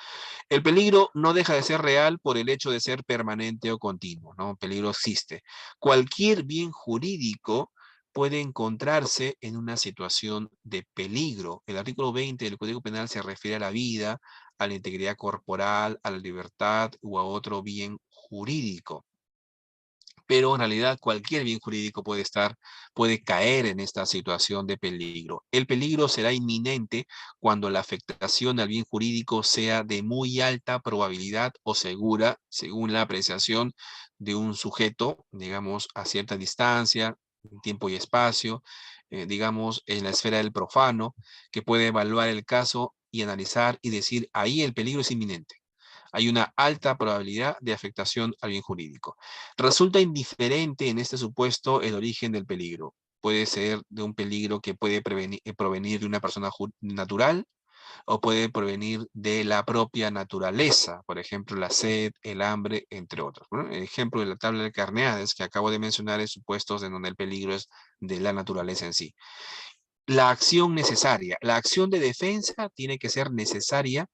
El peligro no deja de ser real por el hecho de ser permanente o continuo, ¿no? El peligro existe. Cualquier bien jurídico puede encontrarse en una situación de peligro. El artículo 20 del Código Penal se refiere a la vida, a la integridad corporal, a la libertad o a otro bien jurídico. Pero en realidad cualquier bien jurídico puede caer en esta situación de peligro. El peligro será inminente cuando la afectación al bien jurídico sea de muy alta probabilidad o segura, según la apreciación de un sujeto, digamos, a cierta distancia, tiempo y espacio, digamos, en la esfera del profano, que puede evaluar el caso y analizar y decir, ahí el peligro es inminente. Hay una alta probabilidad de afectación al bien jurídico. Resulta indiferente en este supuesto el origen del peligro. Puede ser de un peligro que puede provenir de una persona natural o puede provenir de la propia naturaleza, por ejemplo, la sed, el hambre, entre otros. Bueno, el ejemplo de la tabla de Carneades que acabo de mencionar es supuestos en donde el peligro es de la naturaleza en sí. La acción necesaria, la acción de defensa tiene que ser necesaria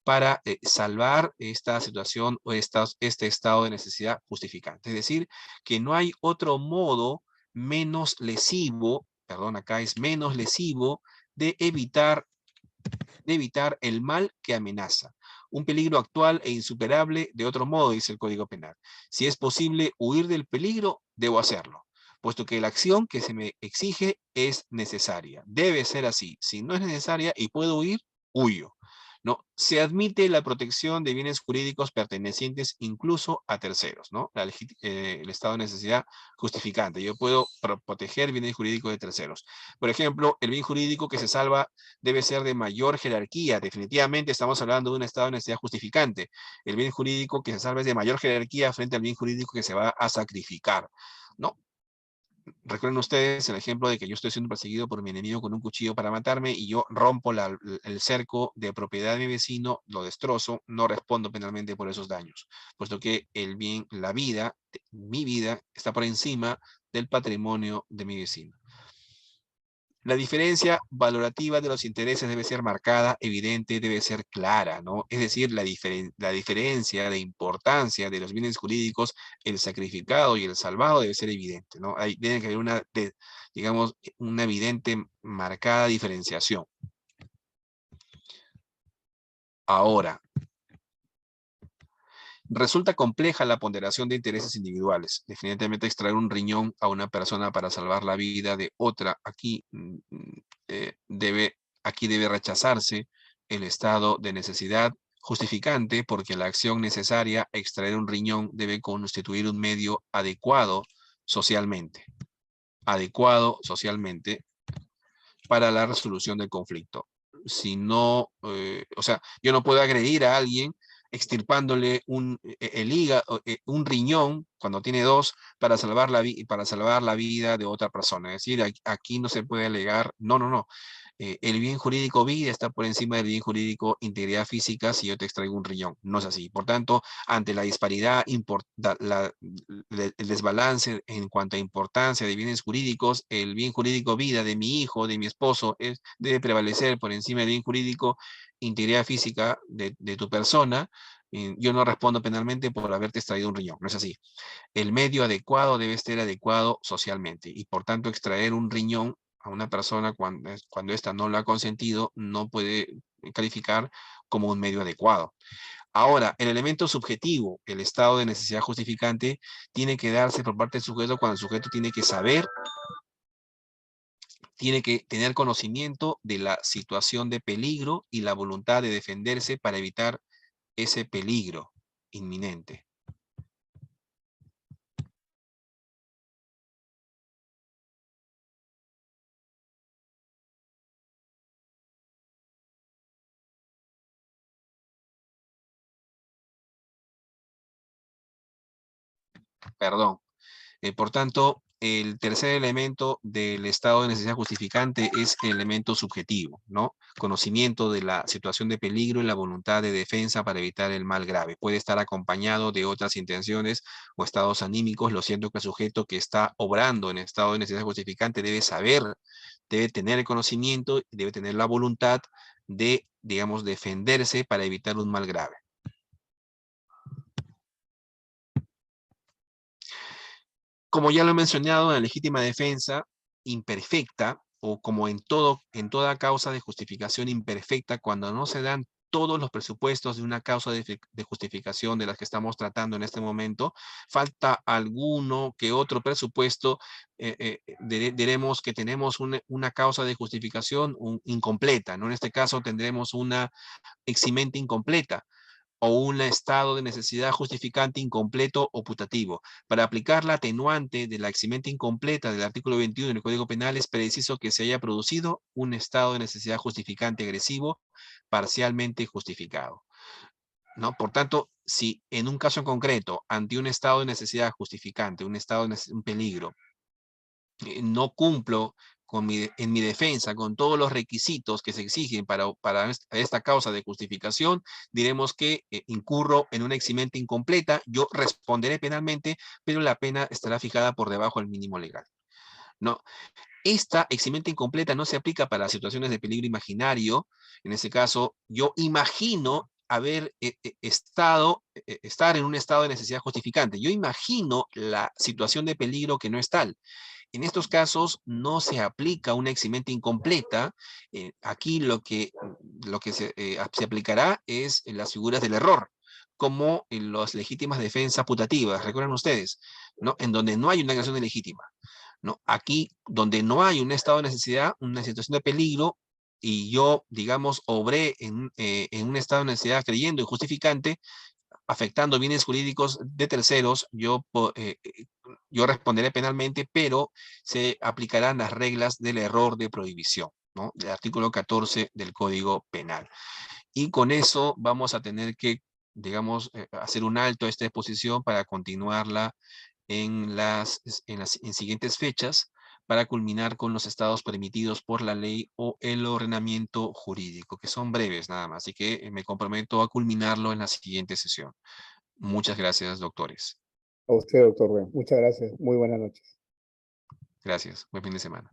para salvar esta situación o este estado de necesidad justificante. Es decir, que no hay otro modo menos lesivo perdón, acá es menos lesivo de evitar el mal que amenaza. Un peligro actual e insuperable de otro modo, dice el Código Penal. Si es posible huir del peligro, debo hacerlo, puesto que la acción que se me exige es necesaria. Debe ser así. Si no es necesaria y puedo huir, huyo. ¿No? Se admite la protección de bienes jurídicos pertenecientes incluso a terceros, ¿no? El estado de necesidad justificante. Yo puedo proteger bienes jurídicos de terceros. Por ejemplo, el bien jurídico que se salva debe ser de mayor jerarquía. Definitivamente estamos hablando de un estado de necesidad justificante. El bien jurídico que se salva es de mayor jerarquía frente al bien jurídico que se va a sacrificar, ¿no? Recuerden ustedes el ejemplo de que yo estoy siendo perseguido por mi enemigo con un cuchillo para matarme y yo rompo el cerco de propiedad de mi vecino, lo destrozo, no respondo penalmente por esos daños, puesto que el bien, la vida, mi vida, está por encima del patrimonio de mi vecino. La diferencia valorativa de los intereses debe ser marcada, evidente, debe ser clara, ¿no? Es decir, la diferencia de importancia de los bienes jurídicos, el sacrificado y el salvado debe ser evidente, ¿no? Tiene que haber digamos, una evidente, marcada diferenciación. Ahora, resulta compleja la ponderación de intereses individuales. Definitivamente extraer un riñón a una persona para salvar la vida de otra, aquí debe rechazarse el estado de necesidad justificante porque la acción necesaria a extraer un riñón debe constituir un medio adecuado socialmente para la resolución del conflicto. Si no, o sea, yo no puedo agredir a alguien extirpándole el hígado, un riñón, cuando tiene dos, para salvar la vida de otra persona. Es decir, aquí no se puede alegar, no. El bien jurídico vida está por encima del bien jurídico integridad física si yo te extraigo un riñón. No es así. Por tanto, ante la disparidad, el desbalance en cuanto a importancia de bienes jurídicos, el bien jurídico vida de mi hijo, de mi esposo, debe prevalecer por encima del bien jurídico integridad física de tu persona. Yo no respondo penalmente por haberte extraído un riñón. No es así. El medio adecuado debe ser adecuado socialmente y por tanto extraer un riñón a una persona cuando ésta no lo ha consentido no puede calificar como un medio adecuado. Ahora, el elemento subjetivo, el estado de necesidad justificante, tiene que darse por parte del sujeto cuando el sujeto tiene que saber, tiene que tener conocimiento de la situación de peligro y la voluntad de defenderse para evitar ese peligro inminente. Perdón. Por tanto, el tercer elemento del estado de necesidad justificante es el elemento subjetivo, ¿no? Conocimiento de la situación de peligro y la voluntad de defensa para evitar el mal grave. Puede estar acompañado de otras intenciones o estados anímicos. Lo cierto es que el sujeto que está obrando en estado de necesidad justificante debe saber, debe tener el conocimiento, debe tener la voluntad de, digamos, defenderse para evitar un mal grave. Como ya lo he mencionado, la legítima defensa imperfecta, o como en toda causa de justificación imperfecta, cuando no se dan todos los presupuestos de una causa de justificación de las que estamos tratando en este momento, falta alguno que otro presupuesto, diremos que tenemos una causa de justificación incompleta, ¿no? En este caso tendremos una eximente incompleta, o un estado de necesidad justificante incompleto o putativo. Para aplicar la atenuante de la eximente incompleta del artículo 21 del Código Penal es preciso que se haya producido un estado de necesidad justificante agresivo parcialmente justificado, ¿no? Por tanto, si en un caso en concreto, ante un estado de necesidad justificante, un peligro, no cumplo en mi defensa con todos los requisitos que se exigen para esta causa de justificación, diremos que incurro en una eximente incompleta, yo responderé penalmente, pero la pena estará fijada por debajo del mínimo legal, ¿no? Esta eximente incompleta no se aplica para situaciones de peligro imaginario. En ese caso, yo imagino estar en un estado de necesidad justificante. Yo imagino la situación de peligro que no es tal. En estos casos no se aplica una eximente incompleta. Aquí lo que se aplicará es en las figuras del error, como en las legítimas defensas putativas, recuerdan ustedes, ¿no? En donde no hay una acción ilegítima, ¿no? Aquí, donde no hay un estado de necesidad, una situación de peligro, y yo, digamos, obré en un estado de necesidad creyendo injustificante, afectando bienes jurídicos de terceros, yo responderé penalmente, pero se aplicarán las reglas del error de prohibición, ¿no? El artículo 14 del Código Penal. Y con eso vamos a tener que, digamos, hacer un alto a esta exposición para continuarla en siguientes fechas, para culminar con los estados permitidos por la ley o el ordenamiento jurídico, que son breves nada más. Así que me comprometo a culminarlo en la siguiente sesión. Muchas gracias, doctores. A usted, doctor Ben. Muchas gracias. Muy buenas noches. Gracias. Buen fin de semana.